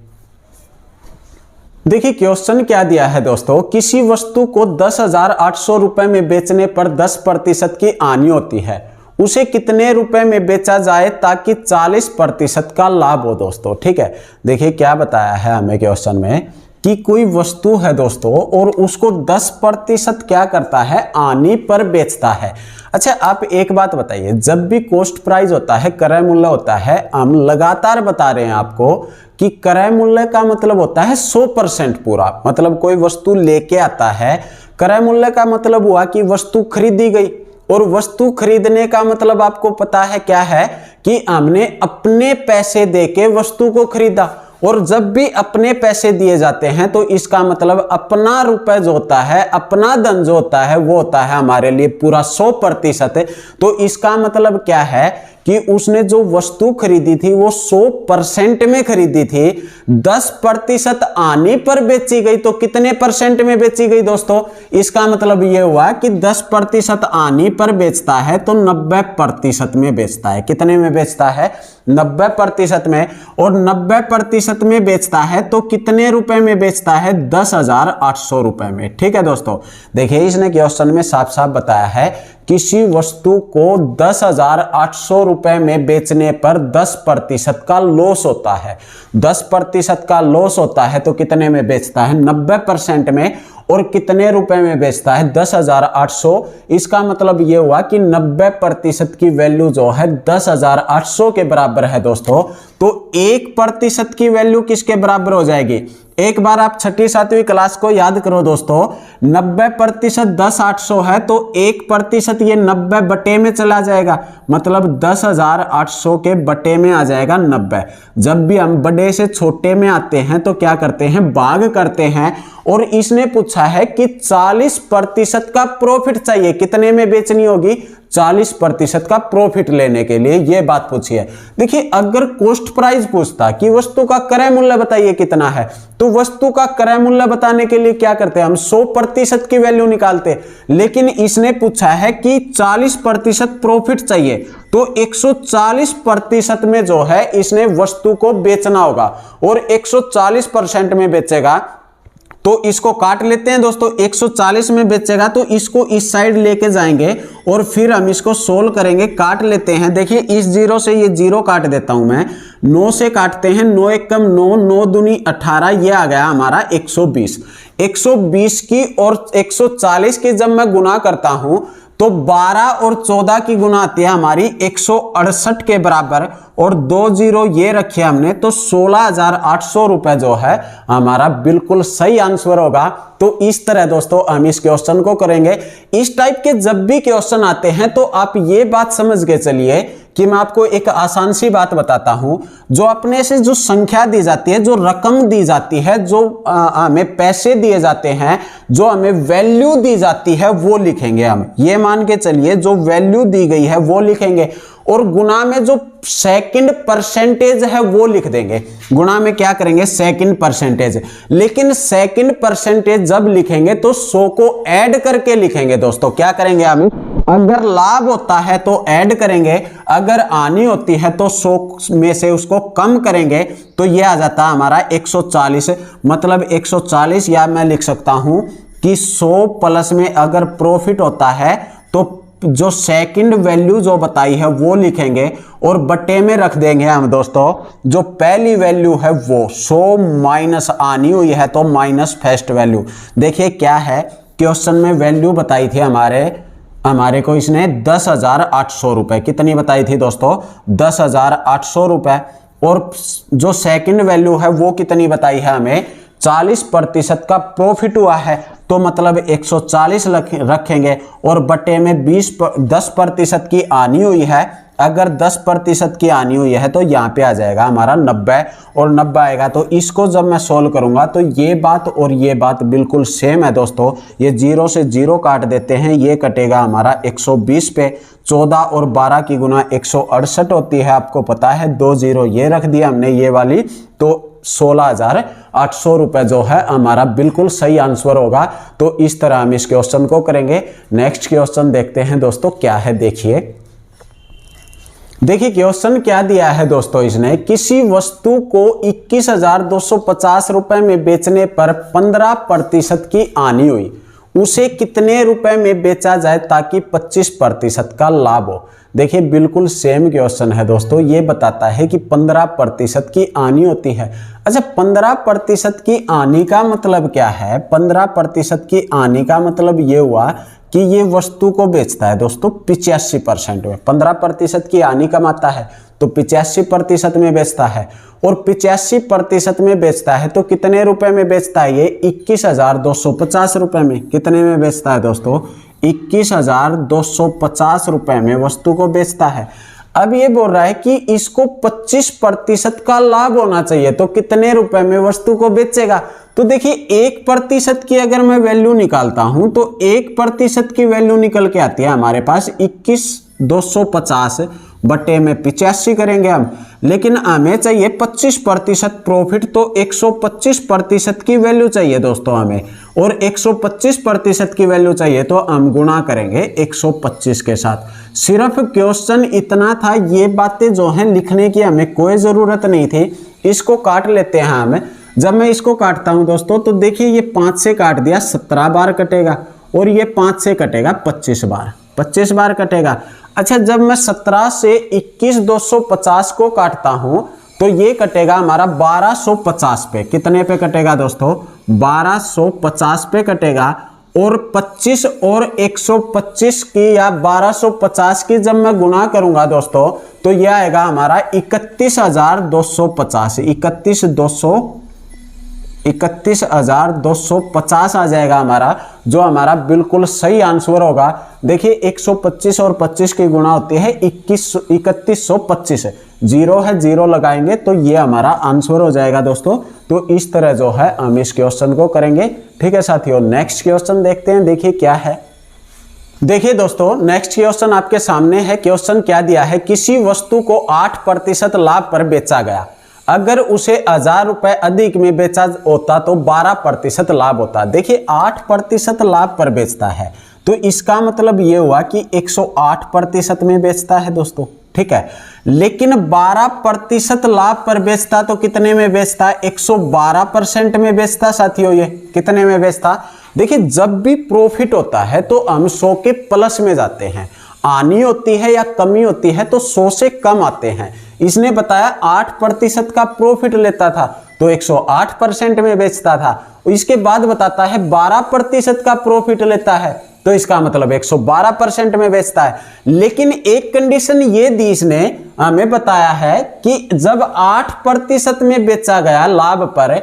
देखिए क्वेश्चन क्या दिया है दोस्तों। किसी वस्तु को 10,800 रुपए में बेचने पर 10% की हानि होती है, उसे कितने रुपए में बेचा जाए ताकि 40% का लाभ हो दोस्तों? ठीक है, देखिए क्या बताया है हमें क्वेश्चन में कि कोई वस्तु है दोस्तों और उसको 10% क्या करता है? हानि पर बेचता है। अच्छा आप एक बात बताइए, जब भी कॉस्ट प्राइस होता है, क्रय मूल्य होता है, हम लगातार बता रहे हैं आपको कि क्रय मूल्य का मतलब होता है 100% पूरा। मतलब कोई वस्तु लेके आता है, क्रय मूल्य का मतलब हुआ कि वस्तु खरीदी गई, और वस्तु खरीदने का मतलब आपको पता है क्या है कि हमने अपने पैसे देके वस्तु को खरीदा। और जब भी अपने पैसे दिए जाते हैं तो इसका मतलब अपना रुपए जो होता है, अपना धन जो होता है, वो होता है हमारे लिए पूरा 100%। तो इसका मतलब क्या है कि उसने जो वस्तु खरीदी थी वो 100% में खरीदी थी, 10% आने पर बेची गई, तो कितने परसेंट में बेची गई दोस्तों? इसका मतलब ये हुआ कि 10% आने पर बेचता है तो 90% में बेचता है। कितने में बेचता है? 90% में। और 90% में बेचता है तो कितने रुपए में बेचता है? 10,800 रुपए में। ठीक है दोस्तों, देखिए इसने क्वेश्चन में साफ साफ बताया है किसी वस्तु को 10,800 रुपए में बेचने पर 10% का लॉस होता है। 10% का लॉस होता है तो कितने में बेचता है? 90% में। और कितने रुपए में बेचता है? 10,800। इसका मतलब यह हुआ कि 90% की वैल्यू जो है 10,800 के बराबर है दोस्तों। तो 1% की वैल्यू किसके बराबर हो जाएगी? एक बार आप 6ठी 7वीं क्लास को याद करो दोस्तों, 90% 10,800 है तो 1% ये 90 बटे में चला जाएगा, मतलब 10,800 के बटे में आ जाएगा 90। जब भी हम बड़े से छोटे में आते हैं तो क्या करते हैं? भाग करते हैं। और इसने पूछा है कि 40% का प्रॉफिट चाहिए, कितने में बेचनी होगी? 40% का प्रॉफिट लेने के लिए ये बात पूछी है। देखिए अगर कॉस्ट प्राइस पूछता कि वस्तु का क्रय मूल्य बताइए कितना है, तो वस्तु का क्रय मूल्य बताने के लिए क्या करते हैं? हम 100% की वैल्यू निकालते। लेकिन इसने पूछा है कि 40% प्रॉफिट चाहिए, तो 140% में जो है इसने वस्तु को बेचना होगा। और 140% में बेचेगा तो इसको काट लेते हैं दोस्तों। 140 में बेचेगा तो इसको इस साइड लेके जाएंगे और फिर हम इसको सोल्व करेंगे। काट लेते हैं, देखिए इस जीरो से ये जीरो काट देता हूं मैं, 9 से काटते हैं, 9 एकम 9, 9 दूनी 18, ये आ गया हमारा 120। 120 की और 140 की जब मैं गुना करता हूं तो 12 और 14 की गुना आती है हमारी 168 के बराबर, और 2 जीरो ये रखे हमने, तो 16,800 रुपए जो है हमारा बिल्कुल सही आंसर होगा। तो इस तरह दोस्तों हम इस क्वेश्चन को करेंगे। इस टाइप के जब भी क्वेश्चन आते हैं तो आप ये बात समझ के चलिए कि मैं आपको एक आसान सी बात बताता हूं, जो अपने से जो संख्या दी जाती है, जो रकम दी जाती है, जो हमें पैसे दिए जाते हैं, जो हमें वैल्यू दी जाती है वो लिखेंगे हम। ये मान के चलिए जो वैल्यू दी गई है वो लिखेंगे, और गुना में जो सेकंड परसेंटेज है वो लिख देंगे। गुना में क्या करेंगे? Second percentage. लेकिन सेकंड परसेंटेज जब लिखेंगे तो 100 को ऐड करके लिखेंगे दोस्तों। क्या करेंगे हम? अगर लाभ होता है तो ऐड करेंगे, अगर हानि होती है तो 100 में से उसको कम करेंगे, तो ये आ जाता है हमारा 140। मतलब 140, या मैं लिख सकता हूं कि 100 प्लस में अगर प्रॉफिट होता है तो जो सेकंड वैल्यू जो बताई है वो लिखेंगे, और बटे में रख देंगे हम दोस्तों जो पहली वैल्यू है वो 100 माइनस आनी हुई है तो माइनस फर्स्ट वैल्यू। देखिए क्या है, क्वेश्चन में वैल्यू बताई थी हमारे को इसने 10,800 रुपए। कितनी बताई थी दोस्तों? 10,800 रुपए। और जो सेकंड वैल्यू है वो कितनी बताई है हमें? 40% का प्रॉफिट हुआ है, तो मतलब 140 रखेंगे, और बटे में 10% की हानि हुई है। अगर 10% की हानि हुई है तो यहाँ पे आ जाएगा हमारा 90, और 90 आएगा। तो इसको जब मैं सोल्व करूंगा तो ये बात और ये बात बिल्कुल सेम है दोस्तों। ये जीरो से जीरो काट देते हैं, ये कटेगा हमारा 120 पे। 14 और 12 की गुना 168 होती है, आपको पता है। 2 जीरो ये रख दिया हमने ये वाली, तो 16,800 रुपए जो है हमारा बिल्कुल सही आंसर होगा। तो इस तरह हम इस क्वेश्चन को करेंगे। नेक्स्ट क्वेश्चन देखते हैं दोस्तों क्या है। देखिए क्वेश्चन क्या दिया है दोस्तों, इसने किसी वस्तु को 21,250 रुपए में बेचने पर 15% की हानि हुई, उसे कितने रुपए में बेचा जाए ताकि 25% का लाभ हो। देखिए बिल्कुल सेम क्वेश्चन है दोस्तों। ये बताता है कि 15% की हानि होती है। अच्छा, 15% की हानि का मतलब क्या है? 15% की हानि का मतलब ये हुआ कि ये वस्तु को बेचता है दोस्तों 85% में। 15% की हानि कमाता है तो 85% में बेचता है, और 85% में बेचता है तो कितने रुपए में बेचता है? ये 21,250 रुपए में। कितने में बेचता है दोस्तों? 21,250 रुपए में वस्तु को बेचता है। अब ये बोल रहा है कि इसको 25% का लाभ होना चाहिए, तो कितने रुपए में वस्तु को बेचेगा? तो देखिए 1% की अगर मैं वैल्यू निकालता हूं तो 1% की वैल्यू निकल के आती है हमारे पास 21,250, बटे में 85 करेंगे हम, लेकिन हमें चाहिए 25% प्रॉफिट, तो 125% की वैल्यू चाहिए दोस्तों हमें, और 125% की वैल्यू चाहिए तो हम गुणा करेंगे 125 के साथ। सिर्फ क्वेश्चन इतना था, ये बातें जो हैं लिखने की हमें कोई ज़रूरत नहीं थी। इसको काट लेते हैं हम। जब मैं इसको काटता हूं दोस्तों तो देखिए ये 5 से काट दिया 17 बार कटेगा, और ये 5 से कटेगा 25 बार, 25 बार कटेगा। अच्छा, जब मैं 17 से 21,250 को काटता हूं तो ये कटेगा हमारा 1250 पे। कितने पे कटेगा दोस्तों? 1250 पे कटेगा। और 25 और 125 की या 1250 की जब मैं गुणा करूंगा दोस्तों तो यह आएगा हमारा 31,250, 31,250 आ जाएगा हमारा, जो हमारा बिल्कुल सही आंसर होगा। देखिए 125 और 25 की गुणा होती है 3125, जीरो है, जीरो लगाएंगे तो ये हमारा आंसर हो जाएगा दोस्तों। तो इस तरह जो है हम इस क्वेश्चन को करेंगे। ठीक है साथियों, नेक्स्ट क्वेश्चन देखते हैं। देखिए क्या है, देखिए दोस्तों नेक्स्ट क्वेश्चन आपके सामने है। क्वेश्चन क्या दिया है, किसी वस्तु को 8% लाभ पर बेचा गया, अगर उसे 1000 रुपए अधिक में बेचा होता तो 12% लाभ होता। देखिए 8% लाभ पर बेचता है तो इसका मतलब ये हुआ कि 108% में बेचता है दोस्तों। ठीक है, लेकिन 12% लाभ पर बेचता तो कितने में बेचता? 112% में बेचता साथियों। ये कितने में बेचता? देखिए जब भी प्रॉफिट होता है तो हम 100 के प्लस में जाते हैं, आनी होती है या कमी होती है तो 100 से कम आते हैं। इसने बताया 8% का प्रॉफिट लेता था तो 108% में बेचता था। इसके बाद बताता है 12% का प्रॉफिट लेता है तो इसका मतलब 112% में बेचता है। लेकिन एक कंडीशन ये दी इसने हमें बताया है कि जब 8% में बेचा गया लाभ पर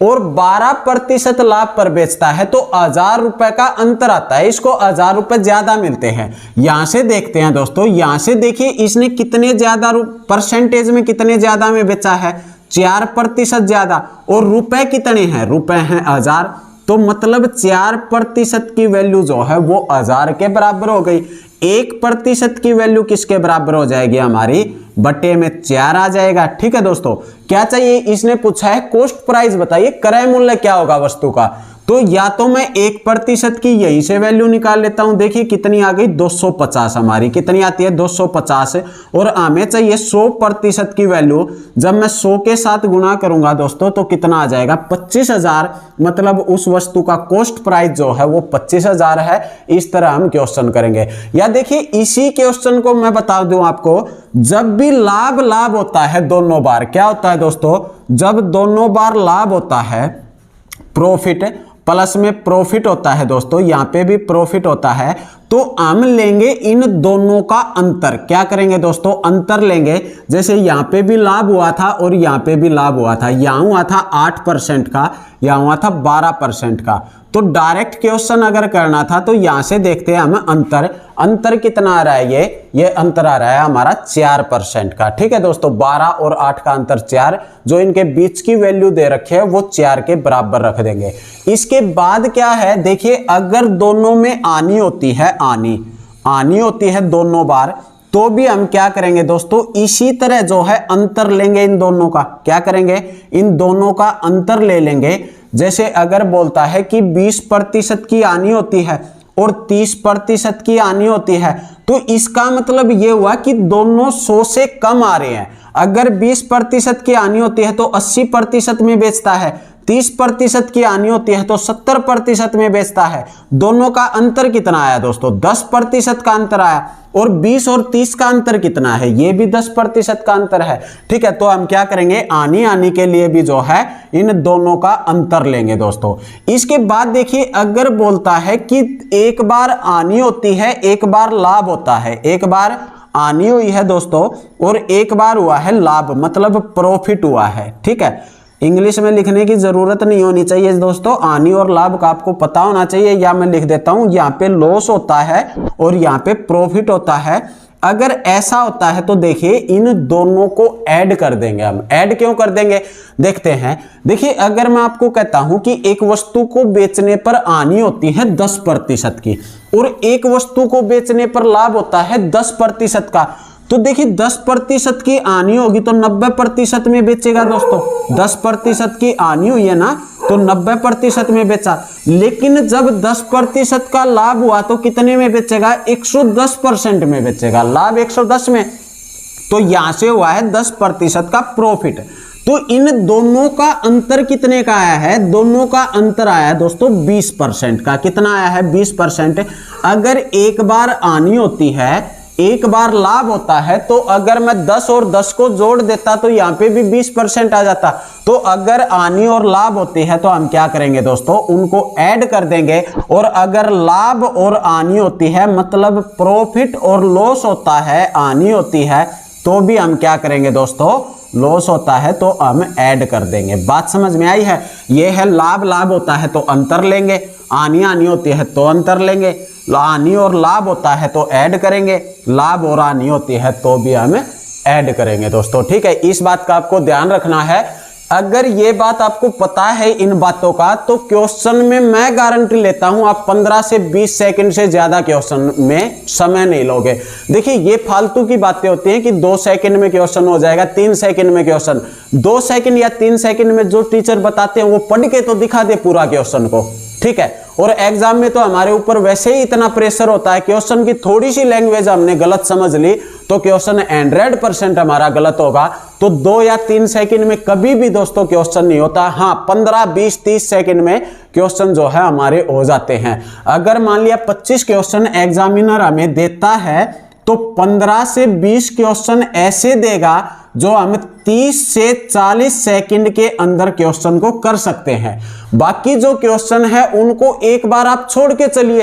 और 12% लाभ पर बेचता है तो 1000 रुपए का अंतर आता है, इसको 1000 रुपए ज्यादा मिलते हैं। यहां से देखते हैं दोस्तों, यहां से देखिए इसने कितने ज्यादा परसेंटेज में कितने ज्यादा में बेचा है, 4% ज्यादा, और रुपए कितने हैं, रुपए हैं 1000, तो मतलब 4% की वैल्यू जो है वो 1000 के बराबर हो गई। 1% की वैल्यू किसके बराबर हो जाएगी हमारी, बटे में 4 आ जाएगा। ठीक है दोस्तों, क्या चाहिए, इसने पूछा है कॉस्ट प्राइस बताइए, क्रय मूल्य क्या होगा वस्तु का। तो या तो मैं 1% की यहीं से वैल्यू निकाल लेता हूं। देखिए कितनी आ गई, 250 हमारी कितनी आती है, 250, और हमें चाहिए 100% की वैल्यू। जब मैं 100 के साथ गुणा करूंगा दोस्तों तो कितना आ जाएगा, 25,000, मतलब उस वस्तु का कॉस्ट प्राइस जो है वो 25,000 है। इस तरह हम क्वेश्चन करेंगे। या देखिए इसी क्वेश्चन को मैं बता दूं आपको, जब भी लाभ लाभ होता है दोनों बार, क्या होता है दोस्तों, जब दोनों बार लाभ होता है, प्रॉफिट प्लस में प्रॉफिट होता है दोस्तों, यहां पे भी प्रॉफिट होता है, तो हम लेंगे इन दोनों का अंतर। क्या करेंगे दोस्तों, अंतर लेंगे। जैसे यहां पे भी लाभ हुआ था और यहां पे भी लाभ हुआ था, यहां हुआ था 8% का, यहां हुआ था 12% का। तो डायरेक्ट क्वेश्चन अगर करना था तो यहां से देखते हैं हम अंतर, अंतर कितना आ रहा है, ये अंतर आ रहा है हमारा 4% का। ठीक है दोस्तों, 12 और 8 का अंतर 4, जो इनके बीच की वैल्यू दे रखे है वो 4 के बराबर रख देंगे। इसके बाद क्या है, देखिए अगर दोनों में आनी होती है, आनी होती है दोनों बार, तो भी हम क्या करेंगे दोस्तों, इसी तरह जो है अंतर लेंगे इन दोनों का। क्या करेंगे, इन दोनों का अंतर ले लेंगे। जैसे अगर बोलता है कि 20% की आनी होती है और 30% की आनी होती है, तो इसका मतलब ये हुआ कि दोनों 100 से कम आ रहे हैं। अगर 20% की आनी होती है तो 80% में बेचता है, 30% की आनी होती है तो 70% में बेचता है। दोनों का अंतर कितना आया दोस्तों, 10% का अंतर आया। और 20 और 30 का अंतर कितना है, ये भी 10% का अंतर है। ठीक है, तो हम क्या करेंगे, आनी के लिए भी जो है इन दोनों का अंतर लेंगे दोस्तों। इसके बाद देखिए अगर बोलता है कि एक बार आनी होती है, एक बार लाभ होता है, एक बार आनी हुई है दोस्तों और एक बार हुआ है लाभ, मतलब प्रॉफिट हुआ है। ठीक है, इंग्लिश में लिखने की जरूरत नहीं होनी चाहिए दोस्तों, आनी और लाभ का आपको पता होना चाहिए। या मैं लिख देता हूं, यहाँ पे लॉस होता है और यहाँ पे प्रॉफिट होता है। अगर ऐसा होता है तो देखिए इन दोनों को ऐड कर देंगे हम। ऐड क्यों कर देंगे, देखते हैं। देखिए अगर मैं आपको कहता हूं कि एक वस्तु को बेचने पर आनी होती है 10% की और एक वस्तु को बेचने पर लाभ होता है 10% का, तो देखिए 10% की हानि होगी तो 90% में बेचेगा दोस्तों। 10% की हानि हुई है ना, तो 90% में बेचा। लेकिन जब 10% का लाभ हुआ तो कितने में बेचेगा? 110% में बेचेगा। लाभ 110 में, तो यहां से हुआ है 10% का प्रॉफिट। तो इन दोनों का अंतर कितने का आया है? दोनों का अंतर आया है दोस्तों 20% का। कितना आया है? 20%। अगर एक बार हानि होती है, एक बार लाभ होता है, तो अगर मैं 10 और 10 को जोड़ देता तो यहां पे भी 20% आ जाता। तो अगर हानि और लाभ होती है तो हम क्या करेंगे दोस्तों? उनको ऐड कर देंगे। और अगर लाभ और हानि होती है, मतलब प्रॉफिट और लॉस होता है, हानि होती है, तो भी हम क्या करेंगे दोस्तों? लॉस होता है तो हम ऐड कर देंगे। बात समझ में आई है? ये है लाभ, लाभ होता है तो अंतर लेंगे, हानि हानि होती है तो अंतर लेंगे, हानि और लाभ होता है तो ऐड करेंगे, लाभ और हानि होती है तो भी हम ऐड करेंगे दोस्तों। ठीक है, इस बात का आपको ध्यान रखना है। अगर ये बात आपको पता है इन बातों का, तो क्वेश्चन में मैं गारंटी लेता हूं आप 15 से 20 सेकंड से ज्यादा क्वेश्चन में समय नहीं लोगे। देखिए ये फालतू की बातें होती हैं कि 2 सेकंड में क्वेश्चन हो जाएगा, 3 सेकंड में क्वेश्चन। 2 सेकंड या 3 सेकंड में जो टीचर बताते हैं वो पढ़ के तो दिखा दे पूरा क्वेश्चन को। ठीक है, और एग्जाम में तो हमारे ऊपर वैसे ही इतना प्रेशर होता है, क्वेश्चन की थोड़ी सी लैंग्वेज हमने गलत समझ ली तो क्वेश्चन 100% हमारा गलत होगा। तो 2 या 3 सेकंड में कभी भी दोस्तों क्वेश्चन नहीं होता। हाँ, 15, 20, 30 सेकंड में क्वेश्चन जो है हमारे हो जाते हैं। अगर मान लिया 25 क्वेश्चन एग्जामिनर हमें देता है, तो 15 से 20 क्वेश्चन ऐसे देगा जो हम 30 से 40 सेकंड के अंदर क्वेश्चन को कर सकते हैं। बाकी जो क्वेश्चन है उनको एक बार आप छोड़ के चलिए।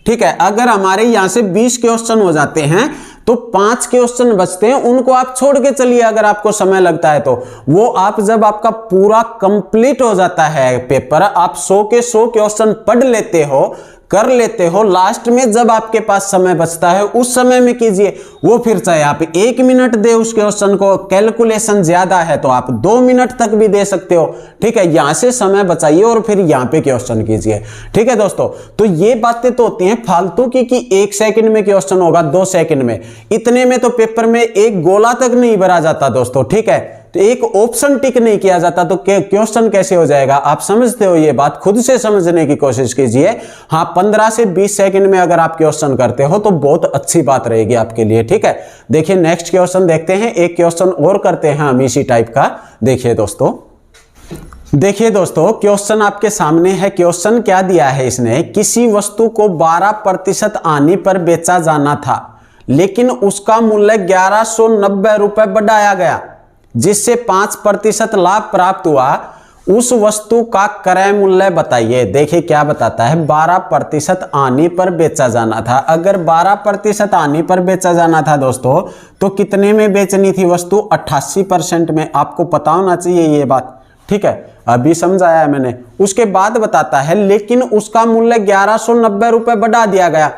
ठीक है, अगर हमारे यहां से 20 क्वेश्चन हो जाते हैं तो 5 क्वेश्चन बचते हैं, उनको आप छोड़ के चलिए अगर आपको समय लगता है तो। वो आप जब आपका पूरा कंप्लीट हो जाता है पेपर, आप 100 के 100 क्वेश्चन पढ़ लेते हो, कर लेते हो, लास्ट में जब आपके पास समय बचता है उस समय में कीजिए। वो फिर चाहे आप 1 मिनट दे उस क्वेश्चन को, कैलकुलेशन ज्यादा है तो आप 2 मिनट तक भी दे सकते हो। ठीक है, यहां से समय बचाइए और फिर यहां पे क्वेश्चन कीजिए। ठीक है दोस्तों, तो ये बातें तो होती हैं फालतू की कि 1 सेकंड में क्वेश्चन होगा, 2 सेकंड में। इतने में तो पेपर में एक गोला तक नहीं भरा जाता दोस्तों। ठीक है, तो एक ऑप्शन टिक नहीं किया जाता तो क्वेश्चन कैसे हो जाएगा? आप समझते हो ये बात? खुद से समझने की कोशिश कीजिए। हाँ, 15 से 20 सेकंड में अगर आप क्वेश्चन करते हो तो बहुत अच्छी बात रहेगी आपके लिए। ठीक है, देखिए नेक्स्ट क्वेश्चन देखते हैं। एक क्वेश्चन और करते हैं हम इसी टाइप का। देखिए दोस्तों, क्वेश्चन आपके सामने है। क्वेश्चन क्या दिया है इसने? किसी वस्तु को 12% हानि पर बेचा जाना था, लेकिन उसका मूल्य 1190 रुपए बढ़ाया गया, जिससे 5% लाभ प्राप्त हुआ। उस वस्तु का क्रय मूल्य बताइए। देखिए क्या बताता है, 12% हानि पर बेचा जाना था। अगर 12% हानि पर बेचा जाना था दोस्तों, तो कितने में बेचनी थी वस्तु? 88% में। आपको पता होना चाहिए ये बात। ठीक है, अभी समझाया है मैंने। उसके बाद बताता है लेकिन उसका मूल्य 1190 रुपए बढ़ा दिया गया,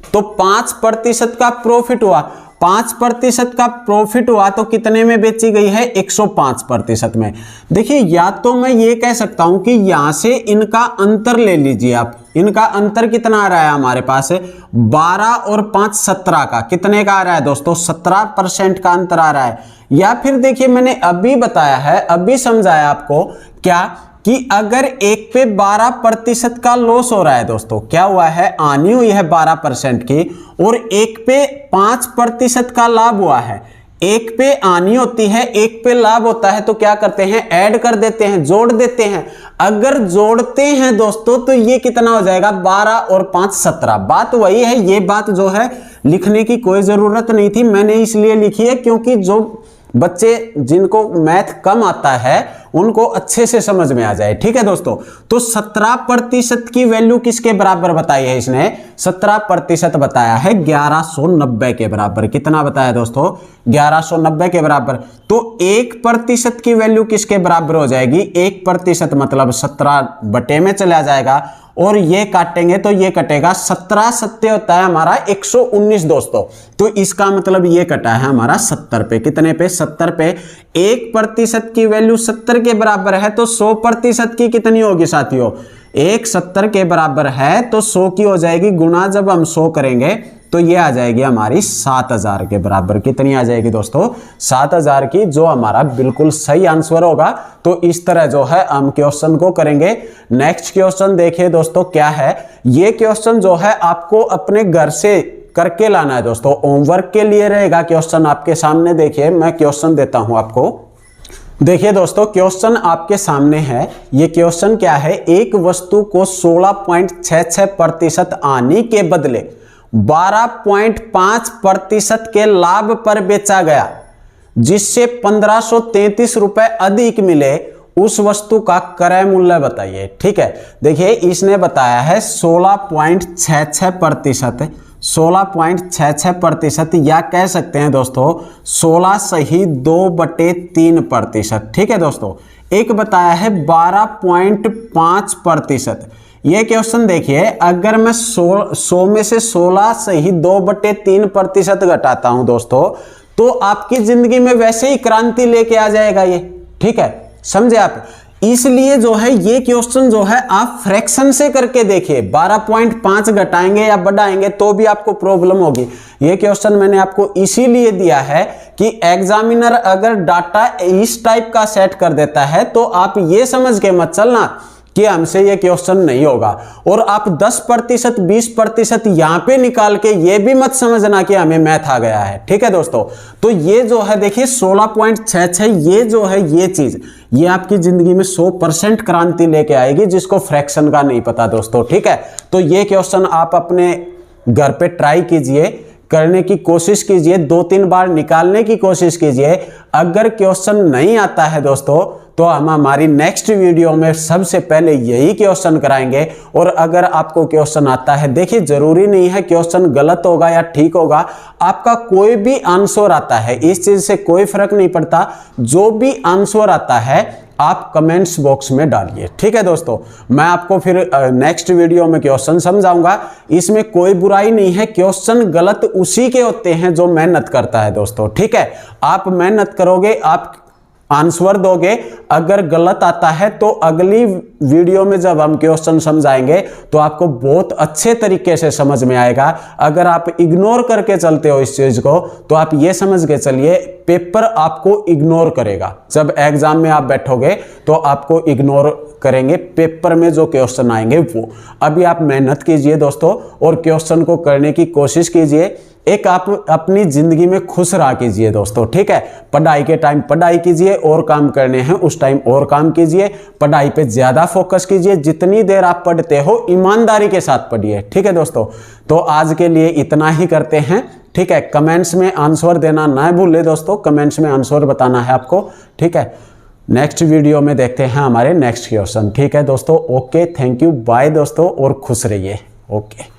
तो 5% का प्रॉफिट हुआ। 5% का प्रॉफिट हुआ तो कितने में बेची गई है? 105% में। देखिए, या तो मैं ये कह सकता हूं कि यहां से इनका अंतर ले लीजिए आप। इनका अंतर कितना आ रहा है हमारे पास? 12 और 5 17 का। कितने का आ रहा है दोस्तों? 17% का अंतर आ रहा है। या फिर देखिए, मैंने अभी बताया है, अभी समझाया आपको क्या, कि अगर एक पे 12% का लॉस हो रहा है दोस्तों, क्या हुआ है? हानि हुई है 12% की, और एक पे 5% का लाभ हुआ है। एक पे हानि होती है, एक पे लाभ होता है, तो क्या करते हैं? ऐड कर देते हैं, जोड़ देते हैं। अगर जोड़ते हैं दोस्तों तो ये कितना हो जाएगा? 12 और 5 17। बात वही है। ये बात जो है लिखने की कोई जरूरत नहीं थी, मैंने इसलिए लिखी है क्योंकि जो बच्चे जिनको मैथ कम आता है उनको अच्छे से समझ में आ जाए। ठीक है दोस्तों, तो 17% की वैल्यू किसके बराबर बताई है इसने? 17% बताया है 1190 के बराबर। कितना बताया दोस्तों? 1190 के बराबर। तो 1% की वैल्यू किसके बराबर हो जाएगी? 1% मतलब 17 बटे में चला जाएगा, और ये काटेंगे तो ये कटेगा। 17 सत्ते होता है हमारा 119 दोस्तों, तो इसका मतलब ये कटा है हमारा 70 पे। कितने पे? 70 पे। 1% की वैल्यू 70 के बराबर है, तो 100% की कितनी होगी साथियों? 1 70 के बराबर है तो 100 की हो जाएगी गुणा। जब हम 100 करेंगे तो ये आ जाएगी हमारी 7000 के बराबर। कितनी आ जाएगी दोस्तों? 7000 की, जो हमारा बिल्कुल सही आंसर होगा। तो इस तरह जो है हम क्वेश्चन को करेंगे। नेक्स्ट क्वेश्चन देखिए दोस्तों क्या है। ये क्वेश्चन जो है आपको अपने घर से करके लाना है दोस्तों, होमवर्क के लिए रहेगा क्वेश्चन आपके सामने। देखिए मैं क्वेश्चन देता हूं आपको। देखिए दोस्तों क्वेश्चन आपके सामने है। ये क्वेश्चन क्या है, एक वस्तु को 16.66% हानि के बदले 12.5% के लाभ पर बेचा गया, जिससे 1533 रुपए अधिक मिले, उस वस्तु का क्रय मूल्य बताइए। ठीक है, देखिए इसने बताया है 16.66%, 16.66%, या कह सकते हैं दोस्तों 16 सही 2/3%। ठीक है दोस्तों, एक बताया है 12.5%। ये क्वेश्चन देखिए, अगर मैं 100 में से 16 सही 2/3% घटाता हूं दोस्तों, तो आपकी जिंदगी में वैसे ही क्रांति लेके आ जाएगा ये। ठीक है, समझे आप? इसलिए जो है ये क्वेश्चन जो है आप फ्रैक्शन से करके देखिए। 12.5 घटाएंगे या बढ़ाएंगे तो भी आपको प्रॉब्लम होगी। ये क्वेश्चन मैंने आपको इसीलिए दिया है कि एग्जामिनर अगर डाटा इस टाइप का सेट कर देता है तो आप ये समझ के मत चलना कि हमसे ये क्वेश्चन नहीं होगा, और आप 10%, 20% यहां पे निकाल के ये भी मत समझना कि हमें मैथ आ गया है। ठीक है दोस्तों, तो ये जो है देखिए 16.66, ये जो है ये चीज, ये आपकी जिंदगी में 100% क्रांति लेके आएगी, जिसको फ्रैक्शन का नहीं पता दोस्तों। ठीक है, तो ये क्वेश्चन आप अपने घर पे ट्राई कीजिए, करने की कोशिश कीजिए, 2-3 बार निकालने की कोशिश कीजिए। अगर क्वेश्चन नहीं आता है दोस्तों तो हम हमारी नेक्स्ट वीडियो में सबसे पहले यही क्वेश्चन कराएंगे। और अगर आपको क्वेश्चन आता है, देखिए जरूरी नहीं है क्वेश्चन गलत होगा या ठीक होगा, आपका कोई भी आंसर आता है, इस चीज से कोई फर्क नहीं पड़ता। जो भी आंसर आता है आप कमेंट्स बॉक्स में डालिए। ठीक है दोस्तों, मैं आपको फिर नेक्स्ट वीडियो में क्वेश्चन समझाऊंगा। इसमें कोई बुराई नहीं है, क्वेश्चन गलत उसी के होते हैं जो मेहनत करता है दोस्तों। ठीक है, आप मेहनत करोगे, आप आंसर दोगे। अगर गलत आता है तो अगली वीडियो में जब हम क्वेश्चन समझाएंगे तो आपको बहुत अच्छे तरीके से समझ में आएगा। अगर आप इग्नोर करके चलते हो इस चीज को, तो आप ये समझ के चलिए पेपर आपको इग्नोर करेगा। जब एग्जाम में आप बैठोगे तो आपको इग्नोर करेंगे, पेपर में जो क्वेश्चन आएंगे वो। अभी आप मेहनत कीजिए दोस्तों और क्वेश्चन को करने की कोशिश कीजिए। एक आप अपनी जिंदगी में खुश रहा कीजिए दोस्तों। ठीक है, पढ़ाई के टाइम पढ़ाई कीजिए, और काम करने हैं उस टाइम और काम कीजिए। पढ़ाई पे ज्यादा फोकस कीजिए, जितनी देर आप पढ़ते हो ईमानदारी के साथ पढ़िए। ठीक है दोस्तों, तो आज के लिए इतना ही करते हैं। ठीक है, कमेंट्स में आंसर देना ना भूले दोस्तों, कमेंट्स में आंसर बताना है आपको। ठीक है, नेक्स्ट वीडियो में देखते हैं हमारे नेक्स्ट क्वेश्चन। ठीक है दोस्तों, ओके, थैंक यू, बाय दोस्तों, और खुश रहिए। ओके।